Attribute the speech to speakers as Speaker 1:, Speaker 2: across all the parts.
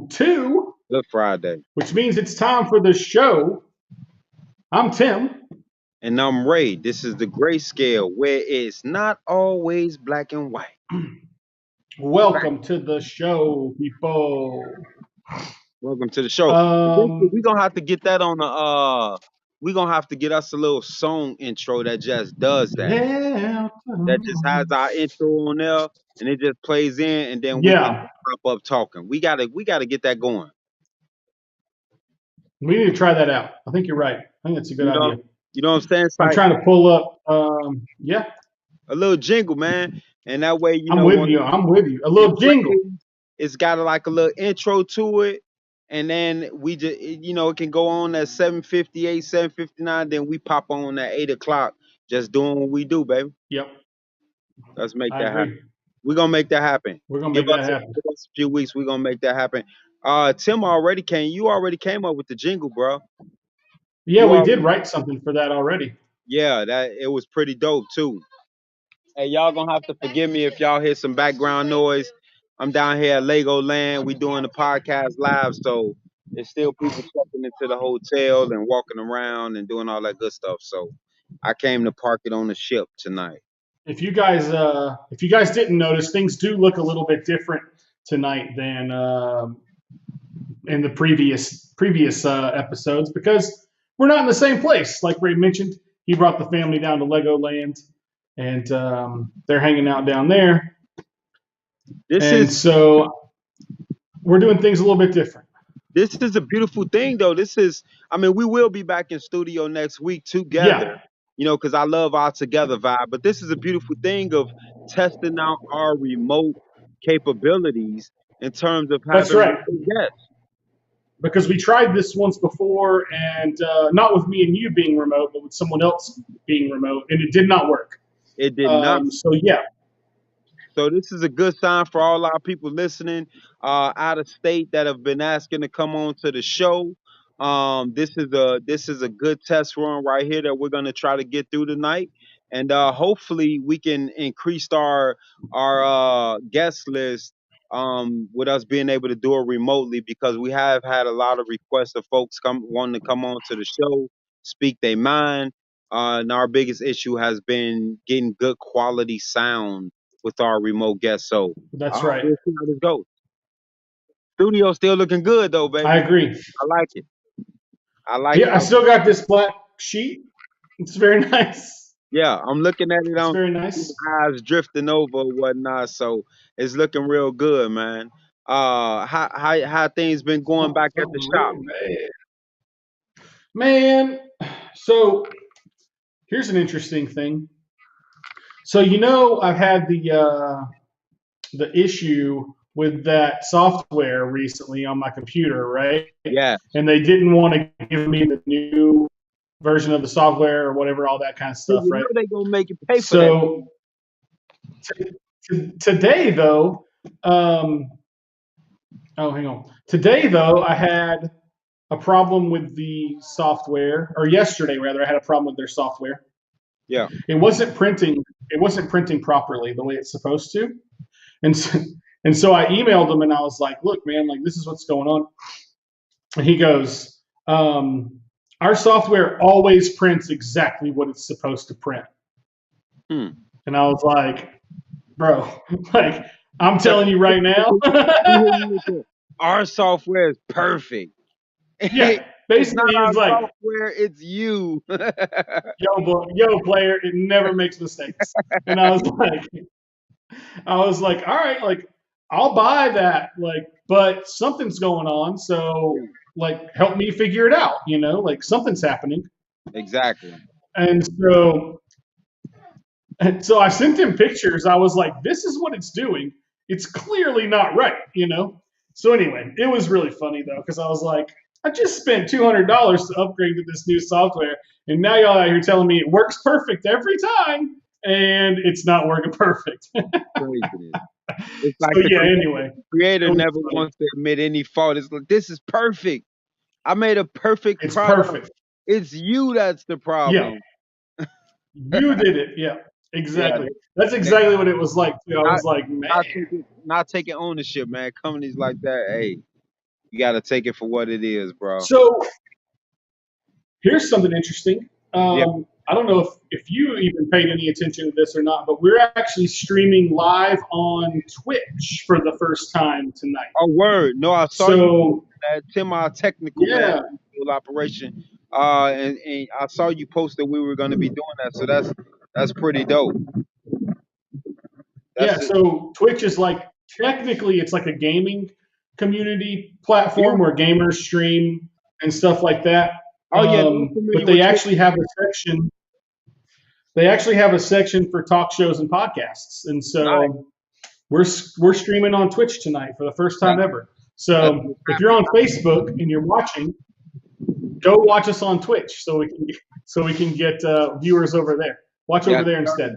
Speaker 1: 2,
Speaker 2: Good Friday.
Speaker 1: which means it's time for the show. I'm Tim.
Speaker 2: And I'm Ray. This is the grayscale where it's not always black and white.
Speaker 1: Welcome to the show, people.
Speaker 2: Welcome to the show.
Speaker 1: Um,
Speaker 2: We're gonna have to get that on the we're gonna have to get us a little song intro that just does that.
Speaker 1: yeah.
Speaker 2: That just has our intro on there and it just plays in and then we can
Speaker 1: Yeah,
Speaker 2: pop up talking. We gotta get that going.
Speaker 1: we need to try that out. I think you're right. I think that's a good
Speaker 2: You know,
Speaker 1: idea.
Speaker 2: you know what I'm saying? It's
Speaker 1: I'm
Speaker 2: like
Speaker 1: trying to pull up. Yeah,
Speaker 2: a little jingle, man. And that way,
Speaker 1: I'm with you. I'm with you. A
Speaker 2: it
Speaker 1: little jingle.
Speaker 2: plays. It's got like a little intro to it, and then we just it can go on at 7:58, 7:59. Then we pop on at 8 o'clock, just doing what we do, baby.
Speaker 1: Yep,
Speaker 2: Let's make
Speaker 1: I
Speaker 2: that happen.
Speaker 1: agree.
Speaker 2: We're gonna make that happen.
Speaker 1: We're gonna
Speaker 2: Give
Speaker 1: make that
Speaker 2: us
Speaker 1: happen.
Speaker 2: give us a few weeks. We're gonna make that happen. Tim already came. You already came up with the jingle, bro.
Speaker 1: Yeah,
Speaker 2: You
Speaker 1: we
Speaker 2: already,
Speaker 1: did write something for that already.
Speaker 2: yeah, that it was pretty dope too. Hey, y'all gonna have to forgive me if y'all hear some background noise. I'm down here at Legoland. We doing the podcast live, so there's still people checking into the hotel and walking around and doing all that good stuff. So I came to park it on the ship tonight.
Speaker 1: If you guys didn't notice, things do look a little bit different tonight than in the previous episodes because we're not in the same place. Like Ray mentioned, he brought the family down to Legoland, and they're hanging out down there.
Speaker 2: This
Speaker 1: And
Speaker 2: is
Speaker 1: so we're doing things a little bit different.
Speaker 2: this is a beautiful thing, though. I mean, we will be back in studio next week together.
Speaker 1: Yeah,
Speaker 2: Because I love our together vibe. But this is a beautiful thing of testing out our remote capabilities in terms of
Speaker 1: that's
Speaker 2: having
Speaker 1: right.
Speaker 2: remote guests.
Speaker 1: Because we tried this once before, and not with me and you being remote, but with someone else being remote, and it did not work.
Speaker 2: It did not.
Speaker 1: So yeah,
Speaker 2: So this is a good sign for all our people listening out of state that have been asking to come on to the show. This is a good test run right here that we're gonna try to get through tonight, and hopefully we can increase our guest list with us being able to do it remotely because we have had a lot of requests of folks come wanting to come on to the show, speak their mind. And our biggest issue has been getting good quality sound with our remote guests. So
Speaker 1: that's right.
Speaker 2: we'll see how this goes. Studio still looking good though,
Speaker 1: I
Speaker 2: baby.
Speaker 1: agree.
Speaker 2: I like it. I like
Speaker 1: Yeah,
Speaker 2: it.
Speaker 1: I still got this black sheet. It's very nice.
Speaker 2: Yeah, I'm looking at it
Speaker 1: It's
Speaker 2: on
Speaker 1: very nice.
Speaker 2: eyes drifting over and whatnot. So it's looking real good, man. How things been going back at the shop?
Speaker 1: Oh, man. So here's an interesting thing. So I've had the issue with that software recently on my computer, right?
Speaker 2: Yeah,
Speaker 1: And they didn't want to give me the new version of the software or whatever, all that kind of
Speaker 2: so
Speaker 1: stuff,
Speaker 2: you
Speaker 1: right?
Speaker 2: know they gonna make you pay for that.
Speaker 1: So today, though, um, oh, hang on. Today, though, I had a problem with the software, or yesterday rather, I had a problem with their software.
Speaker 2: Yeah,
Speaker 1: It wasn't printing. It wasn't printing properly the way it's supposed to, and so, and so I emailed him and I was like, "Look, man, like this is what's going on." And he goes, "Our software always prints exactly what it's supposed to print."
Speaker 2: hmm.
Speaker 1: And I was like, "Bro, like I'm telling you right now."
Speaker 2: Our software is perfect.
Speaker 1: Yeah,
Speaker 2: It's not
Speaker 1: basically he
Speaker 2: our
Speaker 1: was like,
Speaker 2: software, it's you.
Speaker 1: yo, player, it never makes mistakes. And I was like, all right, like I'll buy that, like, but something's going on, so like help me figure it out, like something's happening.
Speaker 2: Exactly.
Speaker 1: And so I sent him pictures. I was like, this is what it's doing. It's clearly not right. So anyway, it was really funny though, because I was like, I just spent $200 to upgrade to this new software, and now y'all out here telling me it works perfect every time, and it's not working perfect.
Speaker 2: Craziness. It's like
Speaker 1: So
Speaker 2: the
Speaker 1: yeah, anyway,
Speaker 2: creator
Speaker 1: it was
Speaker 2: never
Speaker 1: funny.
Speaker 2: wants to admit any fault. It's like this is perfect. I made a perfect
Speaker 1: It's
Speaker 2: product.
Speaker 1: perfect.
Speaker 2: It's you that's the
Speaker 1: Yeah,
Speaker 2: problem.
Speaker 1: you did it. Yeah,
Speaker 2: Yeah,
Speaker 1: exactly. That's exactly what it was like too. I
Speaker 2: not
Speaker 1: was like, man,
Speaker 2: not taking ownership, man. Companies like that, hey. You got to take it for what it is, bro.
Speaker 1: So here's something interesting.
Speaker 2: Yeah.
Speaker 1: I don't know if you even paid any attention to this or not, but we're actually streaming live on Twitch for the first time tonight.
Speaker 2: Oh, word. No, I saw you post
Speaker 1: So
Speaker 2: that semi-technical man
Speaker 1: yeah,
Speaker 2: full operation. And I saw you post that we were going to be doing that. So that's pretty dope.
Speaker 1: yeah.
Speaker 2: That's it.
Speaker 1: So Twitch is like technically it's like a gaming community
Speaker 2: Yeah.
Speaker 1: platform where gamers stream and stuff like that.
Speaker 2: Oh yeah, no, I'm
Speaker 1: But
Speaker 2: familiar
Speaker 1: they
Speaker 2: with Twitch.
Speaker 1: actually have a section. They actually have a section for talk shows and podcasts, and
Speaker 2: Nice.
Speaker 1: so we're streaming on Twitch tonight for the first
Speaker 2: That,
Speaker 1: time ever.
Speaker 2: that's
Speaker 1: So
Speaker 2: what's
Speaker 1: if you're on
Speaker 2: happening.
Speaker 1: Facebook and you're watching, go watch us on Twitch so we can get viewers over there. Watch over
Speaker 2: Yes,
Speaker 1: there
Speaker 2: sir.
Speaker 1: instead.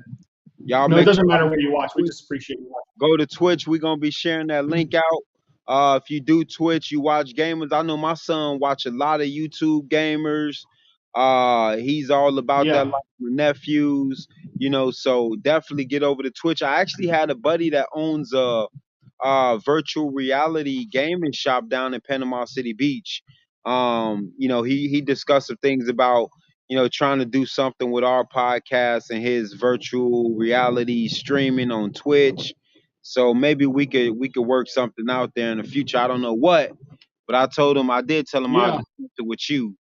Speaker 2: Y'all
Speaker 1: No, it
Speaker 2: make
Speaker 1: doesn't
Speaker 2: sure
Speaker 1: matter where you watch. We just appreciate you
Speaker 2: go to Twitch. We're gonna be sharing that link out. If you do Twitch, you watch gamers. I know my son watch a lot of YouTube gamers. He's all
Speaker 1: watching.
Speaker 2: about that,
Speaker 1: Yeah,
Speaker 2: like my nephews. So definitely get over to Twitch. I actually had a buddy that owns a virtual reality gaming shop down in Panama City Beach. He discussed some things about trying to do something with our podcast and his virtual reality streaming on Twitch. So maybe we could work something out there in the future. I don't know what, but I did tell him I'll
Speaker 1: yeah,
Speaker 2: discuss it with you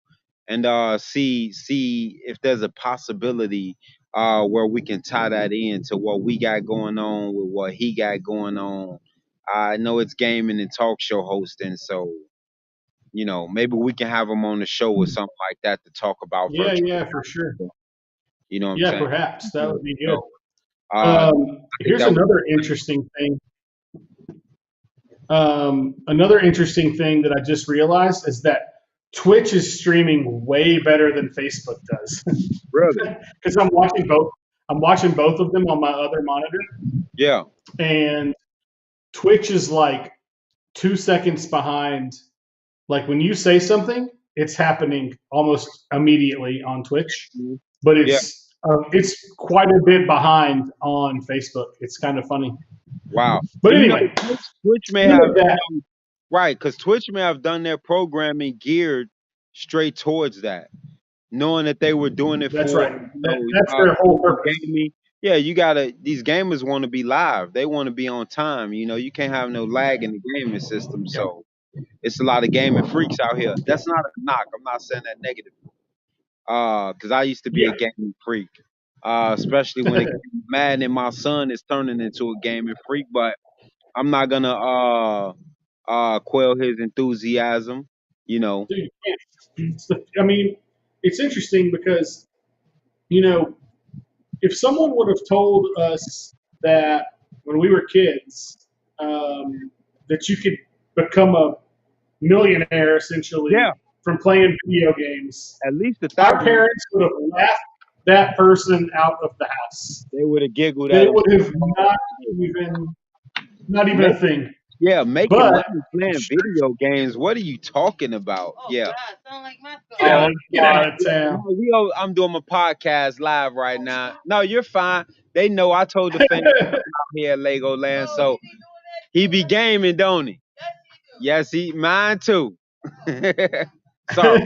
Speaker 2: and see if there's a possibility where we can tie that in to what we got going on with what he got going on. I know it's gaming and talk show hosting, so maybe we can have him on the show or something like that to talk about
Speaker 1: yeah,
Speaker 2: virtual
Speaker 1: yeah, for sure.
Speaker 2: reality. You know what I'm
Speaker 1: Yeah,
Speaker 2: saying?
Speaker 1: perhaps that would be good.
Speaker 2: So I think
Speaker 1: Here's
Speaker 2: that would.
Speaker 1: another interesting thing. Another interesting thing that I just realized is that Twitch is streaming way better than Facebook does
Speaker 2: Really?
Speaker 1: because I'm watching both. I'm watching both of them on my other monitor,
Speaker 2: Yeah.
Speaker 1: and Twitch is like 2 seconds behind. Like when you say something, it's happening almost immediately on Twitch,
Speaker 2: Mhm.
Speaker 1: but
Speaker 2: Yeah.
Speaker 1: it's quite a bit behind on Facebook. It's kind of funny.
Speaker 2: Wow.
Speaker 1: But
Speaker 2: And
Speaker 1: anyway,
Speaker 2: Twitch may
Speaker 1: speaking
Speaker 2: have
Speaker 1: of that,
Speaker 2: right, because Twitch may have done their programming geared straight towards that, knowing that they were doing it
Speaker 1: that's
Speaker 2: for
Speaker 1: right. That's their whole
Speaker 2: people
Speaker 1: purpose.
Speaker 2: gaming. Yeah, you gotta. These gamers want to be live. They want to be on time. You can't have no lag in the gaming system.
Speaker 1: Yep.
Speaker 2: So it's a lot of gaming freaks out here. That's not a knock. I'm not saying that negative. Because I used to be a
Speaker 1: Yeah.
Speaker 2: gaming freak. Especially when it came to Madden, and my son is turning into a gaming freak. But I'm not gonna quell his enthusiasm. You know.
Speaker 1: Dude, I mean, it's interesting because, you know, if someone would have told us that when we were kids, that you could become a millionaire
Speaker 2: Yeah,
Speaker 1: essentially from playing video games,
Speaker 2: at least a
Speaker 1: our
Speaker 2: thousand.
Speaker 1: parents would have laughed that person out of the house.
Speaker 2: They would have giggled
Speaker 1: They
Speaker 2: at him.
Speaker 1: would have even, not even a
Speaker 2: Make,
Speaker 1: thing.
Speaker 2: yeah, making
Speaker 1: But
Speaker 2: money playing video games. What are you talking about? Yeah.
Speaker 1: get
Speaker 2: Oh,
Speaker 1: out,
Speaker 2: I'm
Speaker 1: get
Speaker 2: sorry.
Speaker 1: out of town.
Speaker 2: No, I'm doing my podcast live right now. No, you're fine. They know I told the fans out here at Legoland, so he be gaming, don't he? Yes, mine too. Sorry.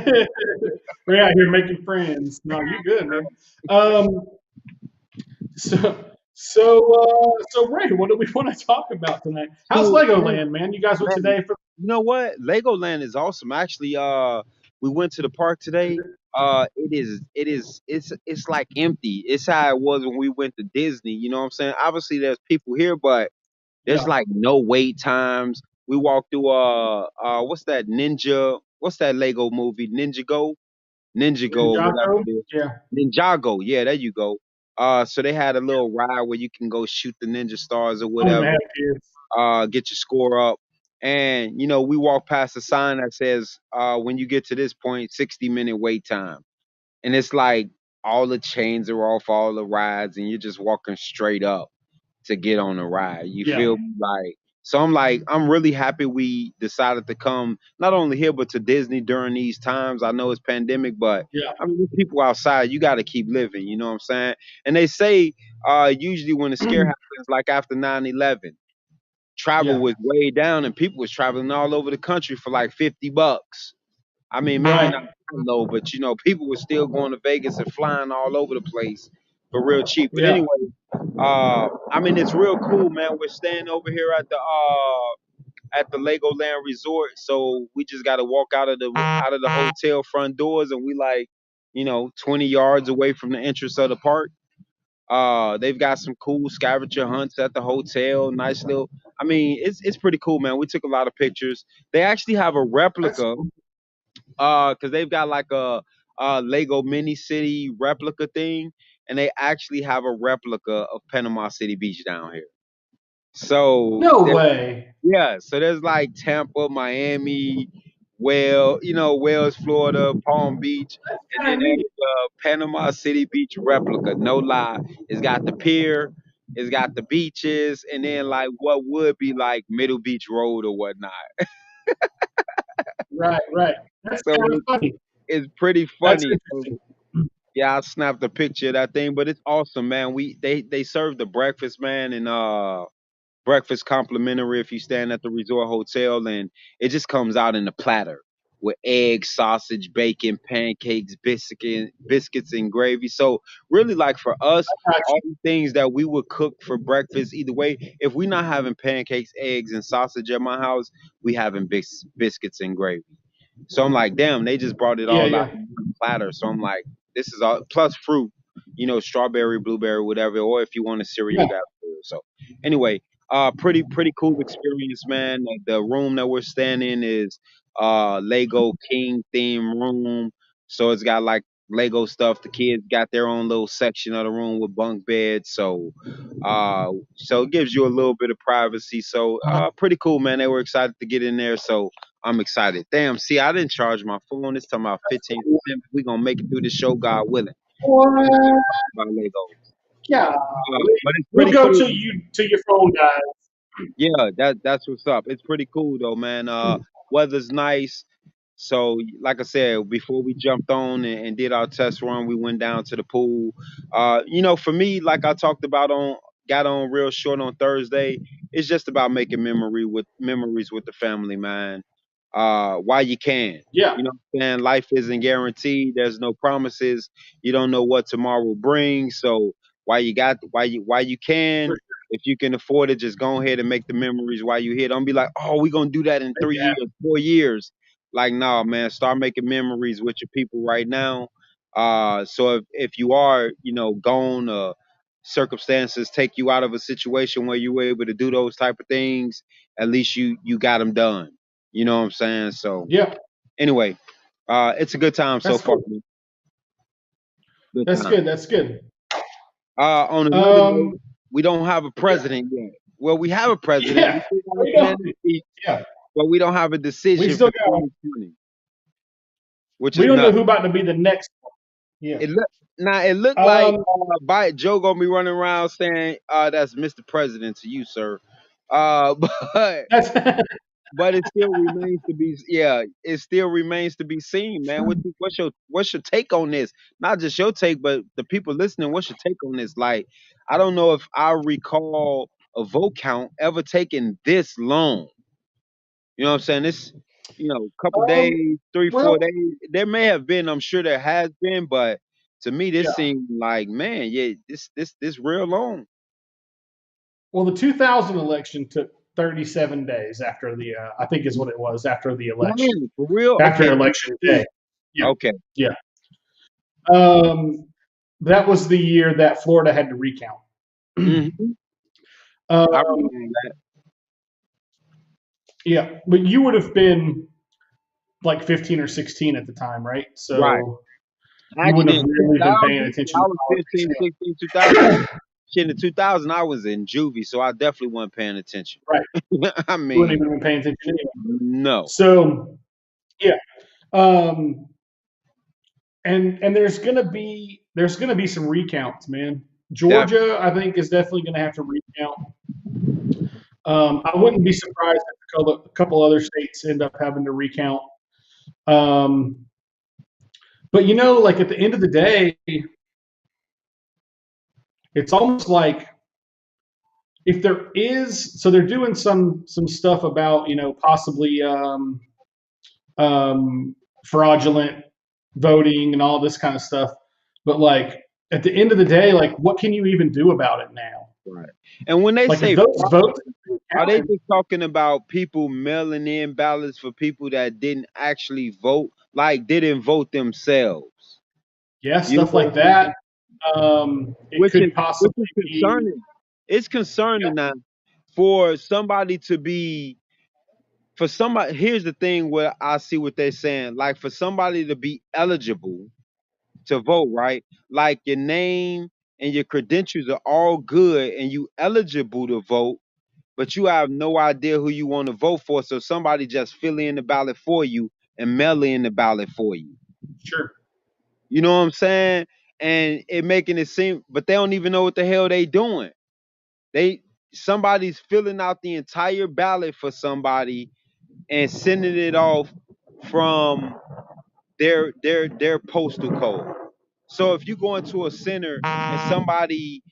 Speaker 1: We're out here making friends. No, you good, man. Um, so Ray, what do we want to talk about tonight? How's
Speaker 2: So,
Speaker 1: Legoland, man? You guys went
Speaker 2: man,
Speaker 1: today for
Speaker 2: you know what? Legoland is awesome. Actually, we went to the park today. It's like empty. It's how it was when we went to Disney. You know what I'm saying? Obviously, there's people here, but there's
Speaker 1: yeah,
Speaker 2: like no wait times. We walked through what's that Ninja? What's that Lego movie? Ninjago, or whatever
Speaker 1: Ninjago?
Speaker 2: it is.
Speaker 1: Yeah,
Speaker 2: Ninjago, yeah, there you go. So they had a little ride where you can go shoot the ninja stars or
Speaker 1: I'm gonna
Speaker 2: whatever,
Speaker 1: have kids.
Speaker 2: get your score up. And we walk past a sign that says, when you get to this point, 60-minute wait time. And it's like all the chains are off all the rides, and you're just walking straight up to get on a ride. You
Speaker 1: Yeah,
Speaker 2: feel me? I'm really happy we decided to come not only here but to Disney during these times. I know it's pandemic, but
Speaker 1: yeah,
Speaker 2: I mean, with people outside, you got to keep living. You know what I'm saying? And they say usually when a scare happens, like after 9/11. travel
Speaker 1: Yeah.
Speaker 2: was way down, and people was traveling all over the country for like $50. I mean, maybe not
Speaker 1: Right.
Speaker 2: that low, but people were still going to Vegas and flying all over the place for real cheap. But
Speaker 1: Yeah.
Speaker 2: anyway, I mean, it's real cool, man. We're staying over here at the Legoland Resort, so we just got to walk out of the hotel front doors, and we like 20 yards away from the entrance of the park. They've got some cool scavenger hunts at the hotel. Nice little. I mean, it's pretty cool, man. We took a lot of pictures. They actually have a
Speaker 1: That's
Speaker 2: replica,
Speaker 1: cool.
Speaker 2: because they've got like a Lego mini city replica thing, and they actually have a replica of Panama City Beach down here. So
Speaker 1: No way.
Speaker 2: yeah, so there's like Tampa, Miami, Wales, Florida, Palm Beach,
Speaker 1: That's
Speaker 2: and
Speaker 1: kind
Speaker 2: then
Speaker 1: of
Speaker 2: there's
Speaker 1: neat.
Speaker 2: the Panama City Beach replica. No lie, it's got the pier, it's got the beaches, and then like what would be like Middle Beach Road or whatnot.
Speaker 1: Right. Right. That's
Speaker 2: So
Speaker 1: kind of funny.
Speaker 2: it's pretty
Speaker 1: That's
Speaker 2: funny. So,
Speaker 1: interesting.
Speaker 2: yeah, I snapped a picture of that thing, but it's awesome, man. They serve the breakfast, man, and breakfast complimentary if you stand at the resort hotel, and it just comes out in a platter with eggs, sausage, bacon, pancakes, biscuits and gravy. So really, like for us,
Speaker 1: Gotcha.
Speaker 2: all the things that we would cook for breakfast either way, if we're not having pancakes, eggs and sausage at my house, we having biscuits and gravy. So I'm like, damn, they just brought it
Speaker 1: Yeah.
Speaker 2: all out
Speaker 1: Yeah.
Speaker 2: in one platter. So I'm like, this is all plus fruit, strawberry, blueberry, whatever. Or if you want a cereal,
Speaker 1: Yeah.
Speaker 2: you got cereal. So anyway, pretty cool experience, man. Like, the room that we're staying in is Lego King theme room. So it's got like Lego stuff. The kids got their own little section of the room with bunk beds. So it gives you a little bit of privacy. So pretty cool, man. They were excited to get in there. So I'm excited. Damn, see, I didn't charge my phone. It's talking about 15%. We're gonna make it through the show, God willing.
Speaker 1: What?
Speaker 2: By Legos.
Speaker 1: Yeah.
Speaker 2: But it's
Speaker 1: We'll
Speaker 2: pretty
Speaker 1: go
Speaker 2: cool.
Speaker 1: to you to your phone, guys.
Speaker 2: Yeah, that's what's up. It's pretty cool though, man. Weather's nice. So, like I said, before we jumped on and did our test run, we went down to the pool. For me, like I talked about got on real short on Thursday. It's just about making memories with the family, man. While you can,
Speaker 1: Yeah.
Speaker 2: what I'm saying? Life isn't guaranteed. There's no promises. You don't know what tomorrow brings. So while you can,
Speaker 1: For
Speaker 2: if you can afford it, just go ahead and make the memories while you're here. Don't be like, oh, we're gonna do that in
Speaker 1: sure.
Speaker 2: 3 years, 4 years. Like, no, man, start making memories with your people right now. So if you are, gone, circumstances take you out of a situation where you were able to do those type of things, at least you got them done. You know what I'm saying? So
Speaker 1: Yeah.
Speaker 2: anyway, it's a good time so
Speaker 1: That's
Speaker 2: far.
Speaker 1: cool.
Speaker 2: Man. Good
Speaker 1: That's
Speaker 2: time.
Speaker 1: good. That's good.
Speaker 2: On another note,
Speaker 1: Um.
Speaker 2: we don't have a
Speaker 1: Yeah.
Speaker 2: president yet. Well, we have a president. We
Speaker 1: Yeah.
Speaker 2: still got a
Speaker 1: We
Speaker 2: plan
Speaker 1: don't.
Speaker 2: to speak,
Speaker 1: Yeah.
Speaker 2: but we don't have a
Speaker 1: We
Speaker 2: decision
Speaker 1: still
Speaker 2: for
Speaker 1: got.
Speaker 2: 2020, which
Speaker 1: We
Speaker 2: is
Speaker 1: don't know
Speaker 2: nuts.
Speaker 1: who about to be the next one. Yeah.
Speaker 2: It look Now it looked like
Speaker 1: Um.
Speaker 2: Joe gonna be running around saying, "That's Mr. President to you, sir." But
Speaker 1: That's.
Speaker 2: it still remains to be, yeah, it still remains to be seen, man. What's your take on this? Not just your take, but the people listening. What's your take on this? Like, I don't know if I recall a vote count ever taking this long. You know what I'm saying? This, couple
Speaker 1: um.
Speaker 2: days, three,
Speaker 1: Well.
Speaker 2: 4 days. There may have been. I'm sure there has been, but to me, this
Speaker 1: Yeah.
Speaker 2: seemed like, man, yeah, this real long.
Speaker 1: Well, the 2000 election took 37 days after the. I think is what it was after the election.
Speaker 2: Damn, for real?
Speaker 1: After
Speaker 2: Okay.
Speaker 1: election day. Yeah.
Speaker 2: Okay.
Speaker 1: Yeah. Um. That was the year that Florida had to recount.
Speaker 2: Hmm. I
Speaker 1: um.
Speaker 2: remember that.
Speaker 1: Yeah, but you would have been like 15 or 16 at the time, right?
Speaker 2: Right.
Speaker 1: So you wouldn't
Speaker 2: Actually,
Speaker 1: have
Speaker 2: in
Speaker 1: really been paying
Speaker 2: 2000,
Speaker 1: attention
Speaker 2: I
Speaker 1: to
Speaker 2: was 15,
Speaker 1: politics
Speaker 2: 16, 2000.
Speaker 1: anyway.
Speaker 2: Shit, in the 2000, I was in juvie, so I definitely wasn't paying attention.
Speaker 1: Right.
Speaker 2: I
Speaker 1: You wouldn't
Speaker 2: mean,
Speaker 1: even been paying attention anyway.
Speaker 2: no.
Speaker 1: So yeah. Um, and there's gonna be some recounts, man.
Speaker 2: That
Speaker 1: Georgia, I think, is definitely gonna have to recount. I wouldn't be surprised if a couple other states end up having to recount. Um, but like at the end of the day, it's almost like if there is, so they're doing some stuff about possibly um, fraudulent voting and all this kind of stuff. But like at the end of the day, like what can you even do about it now?
Speaker 2: Right. And when they
Speaker 1: Like if
Speaker 2: say
Speaker 1: those votes
Speaker 2: fraudulent, are they
Speaker 1: counted,
Speaker 2: just talking about people mailing in ballots for people that didn't actually vote, like didn't vote themselves?
Speaker 1: yeah,
Speaker 2: You
Speaker 1: stuff
Speaker 2: know
Speaker 1: like
Speaker 2: what I
Speaker 1: that.
Speaker 2: mean?
Speaker 1: It
Speaker 2: Which is
Speaker 1: could possibly
Speaker 2: which is
Speaker 1: be.
Speaker 2: concerning. It's
Speaker 1: Yeah,
Speaker 2: concerning now for somebody to be for somebody. Here's the thing where I see what they're saying. Like for somebody to be eligible to vote, right? Like your name and your credentials are all good and you eligible to vote, but you have no idea who you want to vote for. So somebody just fill in the ballot for you and mail in the ballot for you.
Speaker 1: sure.
Speaker 2: You know what I'm saying? And it making it seem, but they don't even know what the hell they doing. They Somebody's filling out the entire ballot for somebody and sending it off from their postal code. So if you go into a center and somebody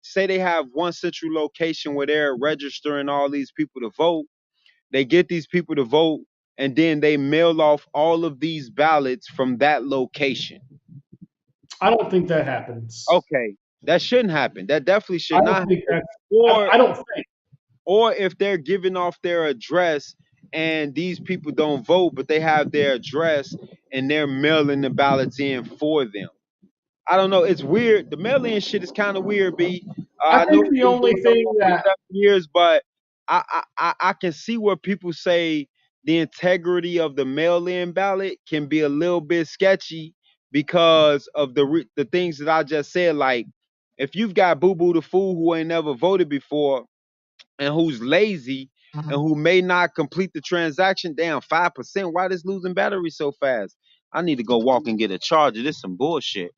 Speaker 2: say they have one central location where they're registering all these people to vote, they get these people to vote and then they mail off all of these ballots from that location.
Speaker 1: I don't think that happens.
Speaker 2: Okay, that shouldn't happen. That definitely
Speaker 1: I
Speaker 2: should
Speaker 1: don't
Speaker 2: not
Speaker 1: think
Speaker 2: happen.
Speaker 1: that's.
Speaker 2: Or
Speaker 1: I don't think.
Speaker 2: if they're giving off their address and these people don't vote, but they have their address and they're mailing the ballots in for them. I don't know. It's weird. The mail-in shit is kind of weird, B.
Speaker 1: I
Speaker 2: I know
Speaker 1: think
Speaker 2: it's
Speaker 1: the
Speaker 2: been
Speaker 1: only
Speaker 2: going
Speaker 1: thing
Speaker 2: on for
Speaker 1: that
Speaker 2: 7 years, but I can see where people say the integrity of the mail-in ballot can be a little bit sketchy because of the things that I just said. Like, if you've got Boo Boo the fool who ain't never voted before and who's lazy and who may not complete the transaction, damn, 5%. Why this losing battery so fast? I need to go walk and get a charger. This some bullshit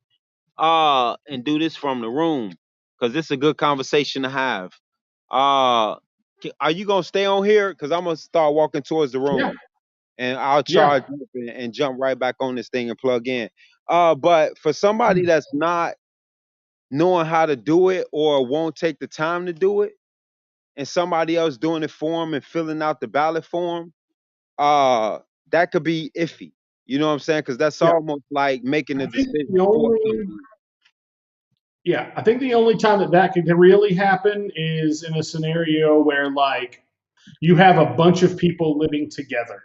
Speaker 2: and do this from the room because it's a good conversation to have. Uh, are you gonna stay on here? Because I'm gonna start walking towards the
Speaker 1: yeah,
Speaker 2: room, and I'll
Speaker 1: yeah.
Speaker 2: charge up and jump right back on this thing and plug in. But for somebody that's not knowing how to do it or won't take the time to do it, and somebody else doing it for them and filling out the ballot form, uh, that could be iffy. You know what I'm saying? Because that's
Speaker 1: Yeah.
Speaker 2: almost like making
Speaker 1: I
Speaker 2: a
Speaker 1: think
Speaker 2: decision
Speaker 1: the
Speaker 2: for
Speaker 1: only
Speaker 2: somebody.
Speaker 1: Yeah, I think the only time that could really happen is in a scenario where like you have a bunch of people living together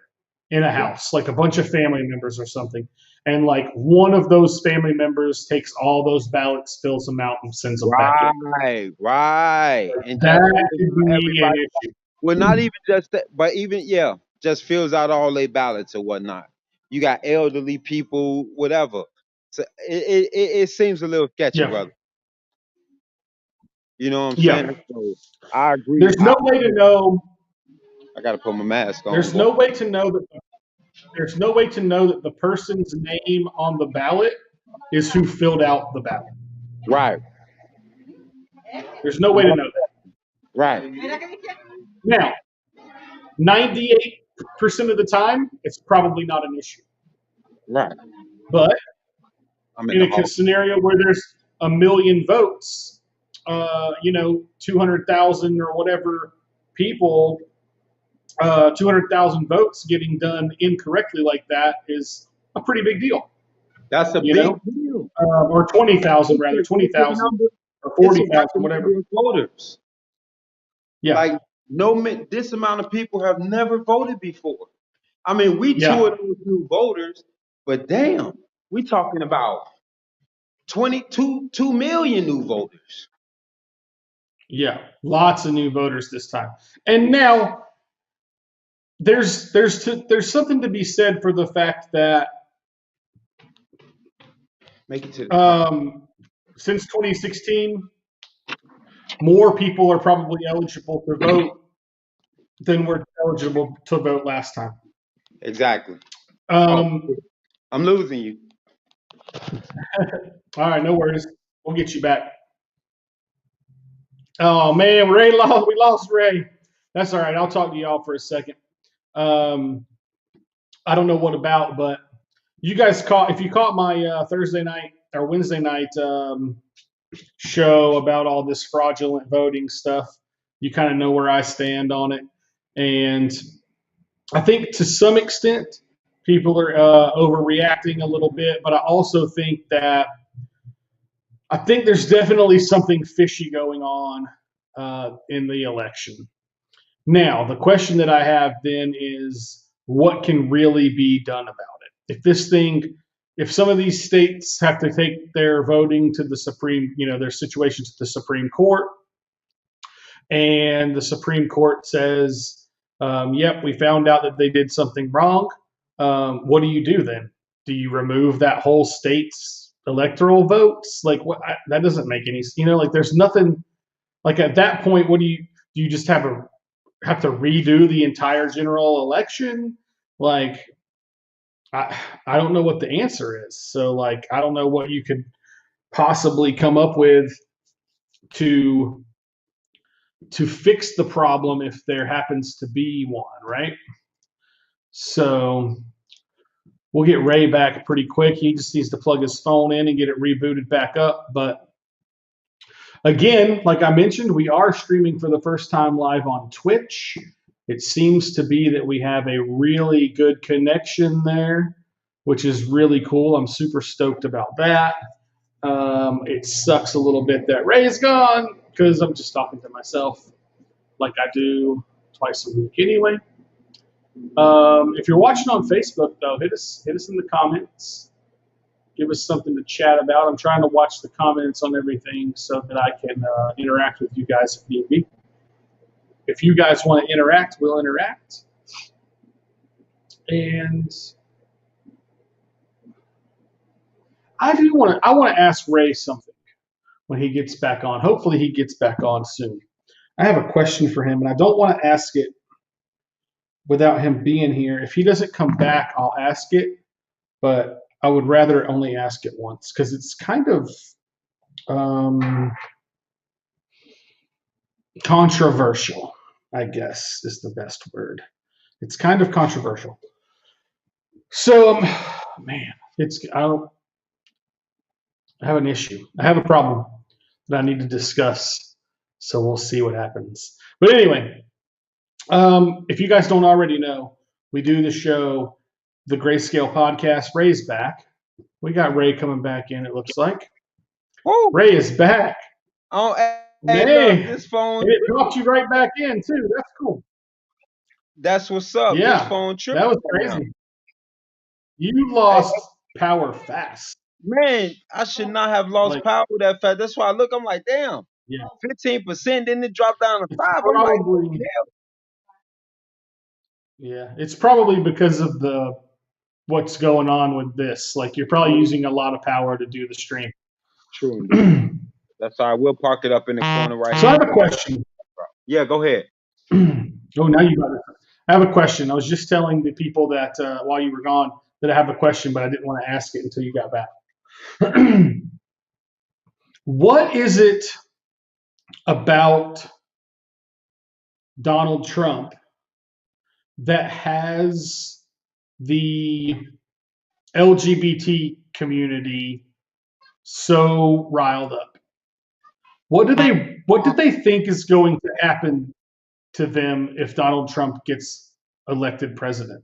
Speaker 1: in a
Speaker 2: Right.
Speaker 1: house, like a bunch of family members or something, and like one of those family members takes all those ballots, fills them out, and sends them back in.
Speaker 2: Right, right. And just
Speaker 1: That
Speaker 2: send it
Speaker 1: could
Speaker 2: to
Speaker 1: be an
Speaker 2: everybody. Well, not
Speaker 1: issue.
Speaker 2: even just that, but even yeah, just fills out all their ballots or whatnot. You got elderly people, whatever. So it seems a little sketchy,
Speaker 1: Yeah,
Speaker 2: brother. You know what I'm
Speaker 1: yeah.
Speaker 2: saying? So I agree.
Speaker 1: There's no way to know.
Speaker 2: I gotta put my mask on,
Speaker 1: There's
Speaker 2: boy.
Speaker 1: no way to know that. There's no way to know that the person's name on the ballot is who filled out the ballot.
Speaker 2: Right,
Speaker 1: There's no way to know that.
Speaker 2: right,
Speaker 1: Now, 98% of the time, it's probably not an issue.
Speaker 2: right.
Speaker 1: But
Speaker 2: I'm in
Speaker 1: in
Speaker 2: the
Speaker 1: a
Speaker 2: hall.
Speaker 1: scenario where there's a million votes, 200,000 or whatever people, 200,000 votes getting done incorrectly like that is a pretty big deal,
Speaker 2: That's a
Speaker 1: you
Speaker 2: big
Speaker 1: know,
Speaker 2: deal.
Speaker 1: or 20,000
Speaker 2: It's
Speaker 1: rather,
Speaker 2: a record
Speaker 1: 20,000
Speaker 2: number.
Speaker 1: or
Speaker 2: It's a
Speaker 1: 40,000,
Speaker 2: record
Speaker 1: whatever.
Speaker 2: number of voters.
Speaker 1: Yeah,
Speaker 2: Like this amount of people have never voted before. I mean, we two
Speaker 1: yeah,
Speaker 2: of those new voters, but damn, we talking about 2 million new voters.
Speaker 1: yeah. Lots of new voters this time. And now there's something to be said for the fact that
Speaker 2: Make it to the top.
Speaker 1: um, since 2016, more people are probably eligible to vote than were eligible to vote last time.
Speaker 2: Exactly. Oh,
Speaker 1: Um,
Speaker 2: I'm losing you.
Speaker 1: all right, no worries. We'll get you back. Oh man, Ray lost. We lost Ray. That's all right. I'll talk to y'all for a second. Um, I don't know what about, but you guys caught. If you caught my Thursday night or Wednesday night show about all this fraudulent voting stuff. You kind of know where I stand on it. And I think to some extent, people are overreacting a little bit, but I also think that I think there's definitely something fishy going on in the election. Now, the question that I have then is what can really be done about it? If some of these states have to take their voting to the Supreme, their situation to the Supreme Court, and the Supreme Court says, yep, we found out that they did something wrong, what do you do then? Do you remove that whole state's electoral votes? Like, that doesn't make any, like there's nothing, like at that point, do you just have to redo the entire general election? Like, I don't know what the answer is. So like, I don't know what you could possibly come up with to fix the problem if there happens to be one, right? So we'll get Ray back pretty quick. He just needs to plug his phone in and get it rebooted back up. But again, like I mentioned, we are streaming for the first time live on Twitch. It seems to be that we have a really good connection there, which is really cool. I'm super stoked about that. It sucks a little bit that Ray's gone because I'm just talking to myself like I do twice a week anyway. If you're watching on Facebook, though, hit us in the comments. Give us something to chat about. I'm trying to watch the comments on everything so that I can interact with you guys if need be. If you guys want to interact, we'll interact. And I want to ask Ray something when he gets back on. Hopefully he gets back on soon. I have a question for him, and I don't want to ask it without him being here. If he doesn't come back, I'll ask it, but I would rather only ask it once because it's kind of controversial, I guess is the best word. It's kind of controversial. So, man, I have an issue. I have a problem that I need to discuss. So we'll see what happens. But anyway, if you guys don't already know, we do the show, the Grayscale Podcast. Ray's back. We got Ray coming back in, it looks like. Woo! Ray is back.
Speaker 2: Oh, hey, look, this phone.
Speaker 1: It dropped you right back in, too. That's cool.
Speaker 2: That's what's up.
Speaker 1: Yeah,
Speaker 2: this phone
Speaker 1: that was crazy. You lost power fast.
Speaker 2: Man, I should not have lost power that fast. That's why I'm like, damn. Yeah. 15%, then it dropped down to 5. I'm like, damn.
Speaker 1: Yeah, it's probably because of what's going on with this. Like, you're probably using a lot of power to do the stream.
Speaker 2: True. That's why we'll park it up in the corner right
Speaker 1: So I have a question.
Speaker 2: Yeah, go ahead.
Speaker 1: Oh, now you got it. I have a question. I was just telling the people that while you were gone that I have a question, but I didn't want to ask it until you got back. What is it about Donald Trump that has the LGBT community so riled up? What did they think is going to happen to them if Donald Trump gets elected president?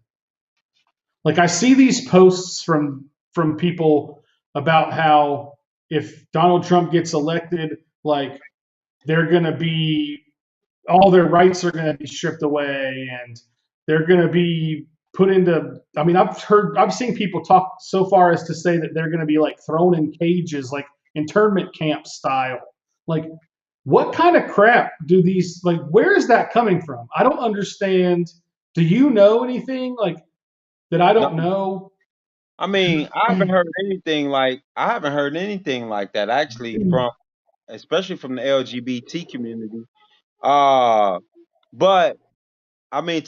Speaker 1: Like, I see these posts from people about how if Donald Trump gets elected, like they're going to be all their rights are going to be stripped away and they're going to be put into, I mean, I've seen people talk so far as to say that they're going to be like thrown in cages, like internment camp style. Like, what kind of crap do these, like, where is that coming from? I don't understand. Do you know anything like that I don't know?
Speaker 2: I mean, I haven't heard anything like that actually especially from the LGBT community. But I mean,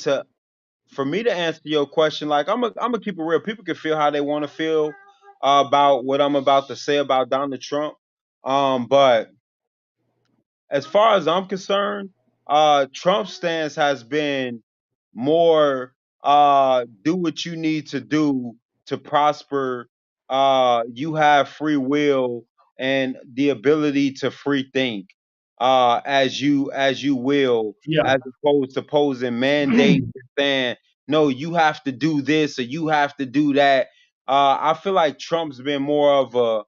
Speaker 2: for me to answer your question, like I'm gonna keep it real. People can feel how they want to feel about what I'm about to say about Donald Trump. But as far as I'm concerned, Trump's stance has been more do what you need to do to prosper. You have free will and the ability to free think as you will,
Speaker 1: Yeah.
Speaker 2: as opposed to posing mandates and saying, no, you have to do this or you have to do that. I feel like Trump's been more of a,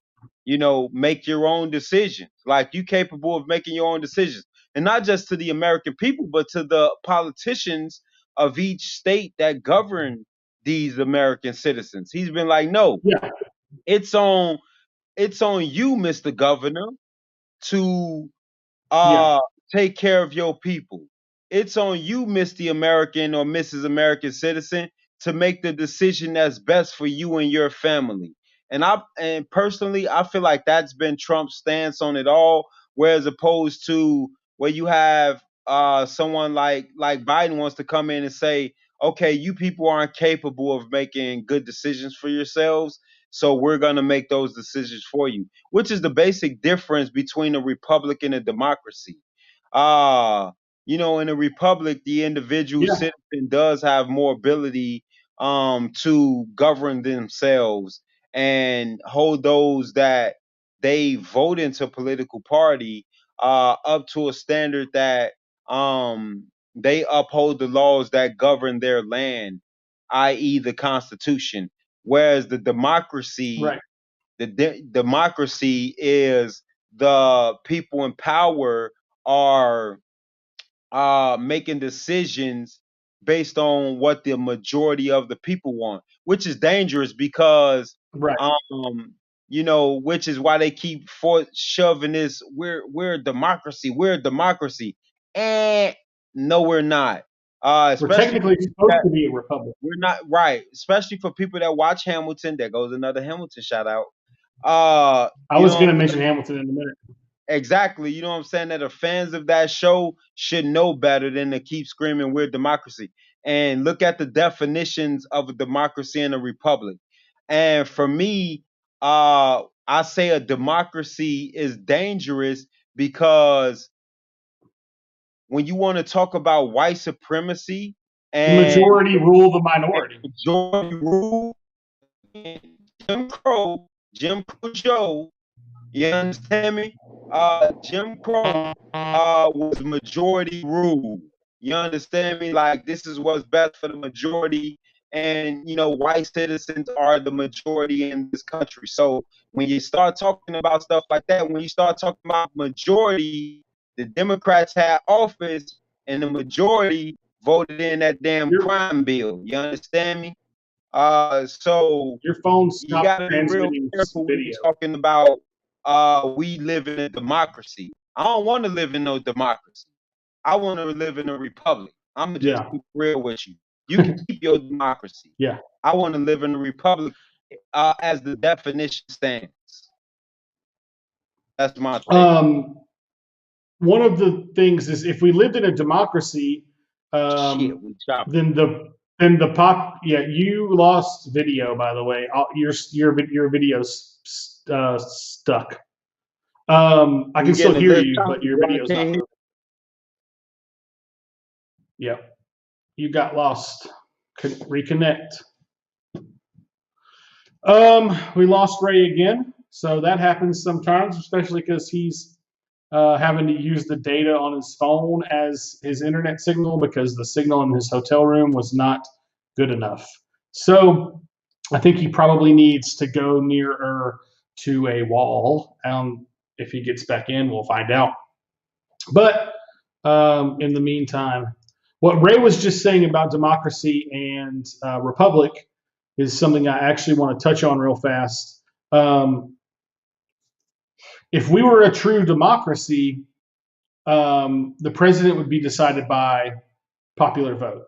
Speaker 2: make your own decisions. Like, you capable of making your own decisions. And not just to the American people, but to the politicians of each state that govern these American citizens. He's been like, no,
Speaker 1: Yeah.
Speaker 2: it's on it's on you, Mr. Governor, to
Speaker 1: Yeah.
Speaker 2: uh take care of your people. It's on you, Mr. American or Mrs. American citizen, to make the decision that's best for you and your family. And personally, I feel like that's been Trump's stance on it all, whereas opposed to where you have someone like Biden wants to come in and say, okay, you people aren't capable of making good decisions for yourselves, so we're going to make those decisions for you, which is the basic difference between a republic and a democracy. Uh, in a republic, the individual
Speaker 1: Yeah.
Speaker 2: citizen does have more ability to govern themselves and hold those that they vote into political party up to a standard that they uphold the laws that govern their land, i.e., the Constitution. Whereas
Speaker 1: Right.
Speaker 2: the democracy is the people in power are making decisions based on what the majority of the people want, which is dangerous because,
Speaker 1: Right.
Speaker 2: which is why they keep shoving this. We're a democracy. We're a democracy, and no, we're not.
Speaker 1: We're
Speaker 2: Especially for
Speaker 1: technically
Speaker 2: people
Speaker 1: supposed
Speaker 2: that
Speaker 1: to be a republic.
Speaker 2: we're not right. Especially for people that watch Hamilton. There goes another Hamilton shout out.
Speaker 1: I
Speaker 2: You
Speaker 1: was
Speaker 2: know
Speaker 1: going to mention Hamilton in a minute.
Speaker 2: exactly. You know what I'm saying? That the fans of that show should know better than to keep screaming we're democracy. And look at the definitions of a democracy and a republic. And for me, I say a democracy is dangerous because when you want to talk about white supremacy
Speaker 1: The
Speaker 2: and
Speaker 1: majority rule the minority.
Speaker 2: majority rule, Jim Crow, Jim Crow Joe, you understand me? Jim Crow was majority rule. You understand me? Like, this is what's best for the majority, and white citizens are the majority in this country. So when you start talking about stuff like that, when you start talking about majority, the Democrats had office, and the majority voted in that damn
Speaker 1: Your
Speaker 2: crime bill. You understand me? So
Speaker 1: your phone
Speaker 2: you
Speaker 1: stopped
Speaker 2: got to be real
Speaker 1: transmitting
Speaker 2: careful when
Speaker 1: video.
Speaker 2: you're talking about we live in a democracy. I don't want to live in no democracy. I want to live in a republic. I'm gonna just
Speaker 1: Yeah.
Speaker 2: keep real with you. You can keep your democracy.
Speaker 1: Yeah.
Speaker 2: I want to live in a republic as the definition stands. That's my take.
Speaker 1: Um, One of the things is if we lived in a democracy,
Speaker 2: Shit,
Speaker 1: um,
Speaker 2: we chopping.
Speaker 1: then the pop. Yeah, you lost video, by the way. Your video's stuck. I
Speaker 2: We
Speaker 1: can still
Speaker 2: getting a
Speaker 1: hear
Speaker 2: little
Speaker 1: you, but
Speaker 2: choppy,
Speaker 1: your
Speaker 2: bro. I
Speaker 1: video's not
Speaker 2: can't hear.
Speaker 1: moving. Yeah, you got lost. Reconnect. We lost Ray again, so that happens sometimes, especially because he's having to use the data on his phone as his internet signal because the signal in his hotel room was not good enough. So I think he probably needs to go nearer to a wall. If he gets back in, we'll find out. But in the meantime, what Ray was just saying about democracy and republic is something I actually want to touch on real fast. Um, if we were a true democracy, the president would be decided by popular vote.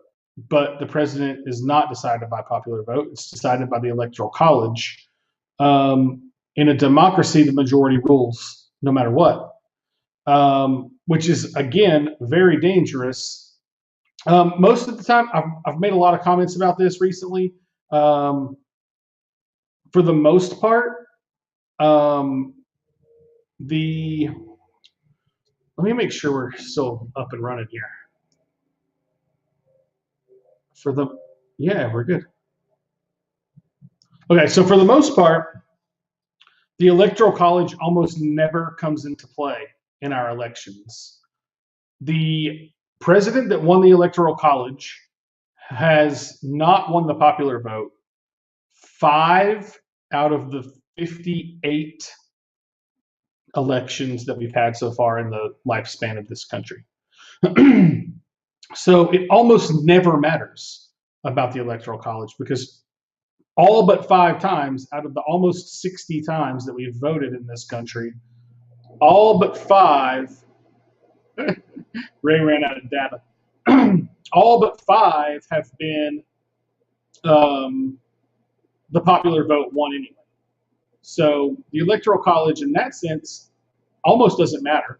Speaker 1: But the president is not decided by popular vote. It's decided by the electoral college. In a democracy, the majority rules no matter what, which is, again, very dangerous. Most of the time, I've made a lot of comments about this recently. Um, for the most part, um, the let me make sure we're still up and running here. For the Yeah, we're good. Okay, so for the most part, The Electoral College almost never comes into play in our elections. The president that won the Electoral College has not won the popular vote 5 out of the 58 elections that we've had so far in the lifespan of this country. So it almost never matters about the Electoral College because all but 5 times out of the almost 60 times that we've voted in this country, all but 5, Ray ran out of data. All but 5 have been the popular vote won anyway. So the Electoral College, in that sense, almost doesn't matter.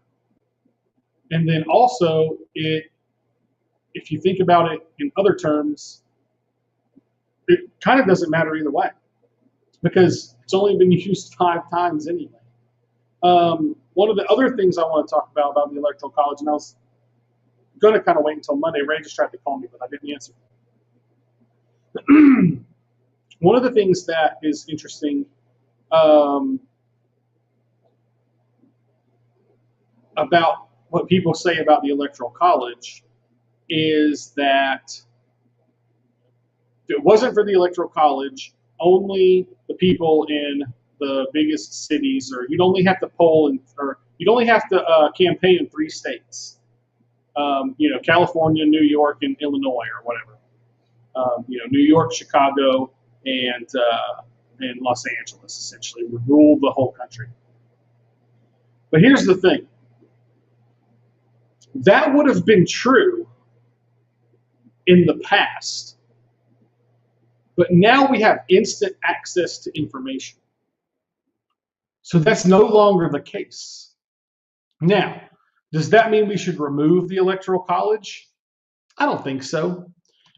Speaker 1: And then also, if you think about it in other terms, it kind of doesn't matter either way because it's only been used 5 times anyway. One of the other things I want to talk about the Electoral College, and I was going to kind of wait until Monday. Ray just tried to call me, but I didn't answer. One of the things that is interesting about what people say about the Electoral College is that if it wasn't for the Electoral College, only the people in the biggest cities, or you'd only have to or you'd only have to campaign in 3 states. California, New York, and Illinois, or whatever. New York, Chicago, and Los Angeles essentially would rule the whole country. But here's the thing. That would have been true in the past. But now we have instant access to information. So that's no longer the case. Now, does that mean we should remove the Electoral College? I don't think so.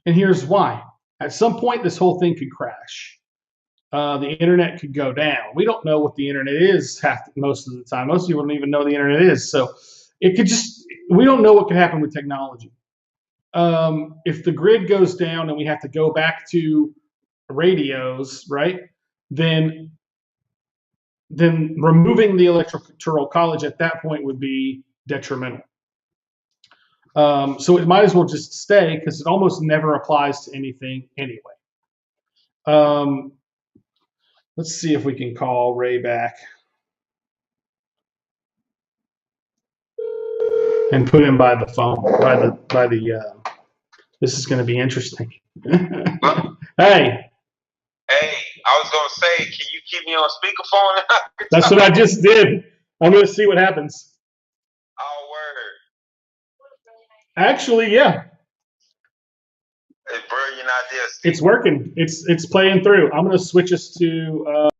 Speaker 1: And here's why. At some point, this whole thing could crash. The internet could go down. We don't know what the internet is most of the time. Most people don't even know the internet is. So it could we don't know what could happen with technology. If the grid goes down and we have to go back to radios, right, then removing the Electoral College at that point would be detrimental. So it might as well just stay because it almost never applies to anything anyway. Let's see if we can call Ray back and put him by the phone. This is going to be interesting. Hey.
Speaker 2: Hey, I was gonna say, can you keep me on speakerphone?
Speaker 1: That's what I just did. I'm gonna see what happens.
Speaker 2: Oh, word.
Speaker 1: Actually, yeah.
Speaker 2: It's brilliant idea, Steve.
Speaker 1: It's working. It's playing through. I'm gonna switch us to.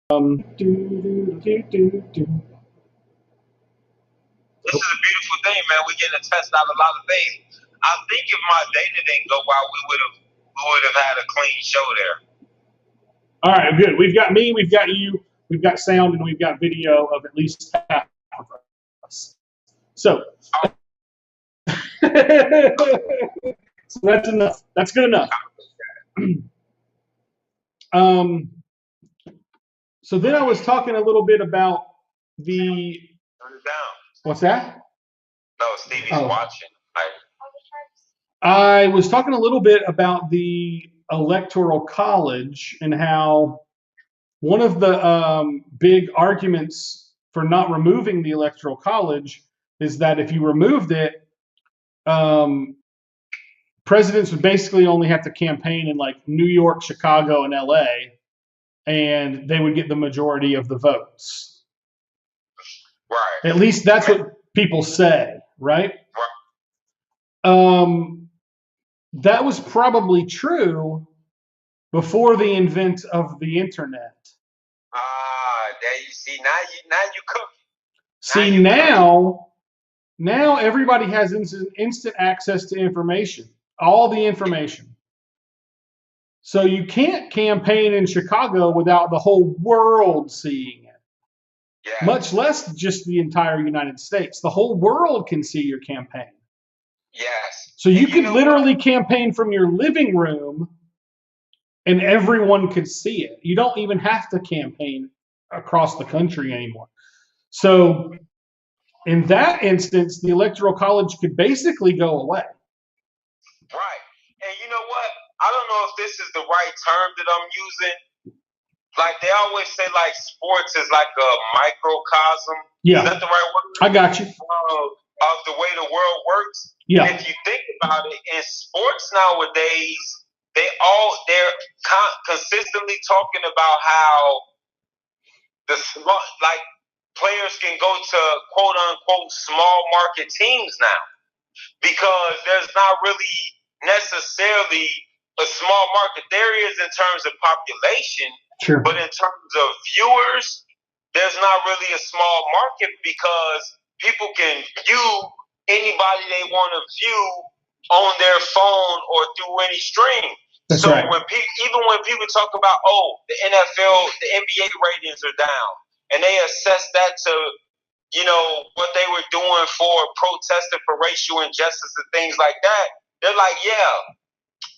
Speaker 2: This is a beautiful thing, man. We're getting to test out a lot of things. I think if my data didn't go wild, we would have had a clean show there.
Speaker 1: All right, good. We've got me, we've got you, we've got sound, and we've got video of at least half of us. So, so that's enough. That's good enough. So then I was talking a little bit about the.
Speaker 3: Turn it down.
Speaker 1: What's that?
Speaker 3: No, Stevie's
Speaker 1: Oh.
Speaker 3: watching.
Speaker 1: I was talking a little bit about the Electoral College and how one of the big arguments for not removing the Electoral College is that if you removed it, presidents would basically only have to campaign in like New York, Chicago, and LA, and they would get the majority of the votes.
Speaker 3: Right.
Speaker 1: At least that's what people say, right? That was probably true before the invent of the internet.
Speaker 3: There you see. Now you cook.
Speaker 1: See, now everybody has instant access to information, all the information. So you can't campaign in Chicago without the whole world seeing it.
Speaker 3: Yeah.
Speaker 1: Much less just the entire United States. The whole world can see your campaign.
Speaker 3: Yes.
Speaker 1: So you could literally campaign from your living room and everyone could see it. You don't even have to campaign across the country anymore. So in that instance, the Electoral College could basically go away.
Speaker 3: Right. And you know what? I don't know if this is the right term that I'm using. Like they always say, like sports is like a microcosm.
Speaker 1: Yeah.
Speaker 3: Is that the right word?
Speaker 1: I got you.
Speaker 3: Of the way the world works.
Speaker 1: Yeah.
Speaker 3: And if you think about it, in sports nowadays, they're consistently talking about how like players can go to quote unquote small market teams now because there's not really necessarily a small market. There is in terms of population,
Speaker 1: sure,
Speaker 3: but in terms of viewers, there's not really a small market because people can view anybody they want to view on their phone or through any stream.
Speaker 1: That's
Speaker 3: so
Speaker 1: right.
Speaker 3: Even when people talk about, the NFL, the NBA ratings are down, and they assess that to, what they were doing for protesting for racial injustice and things like that, they're like, yeah,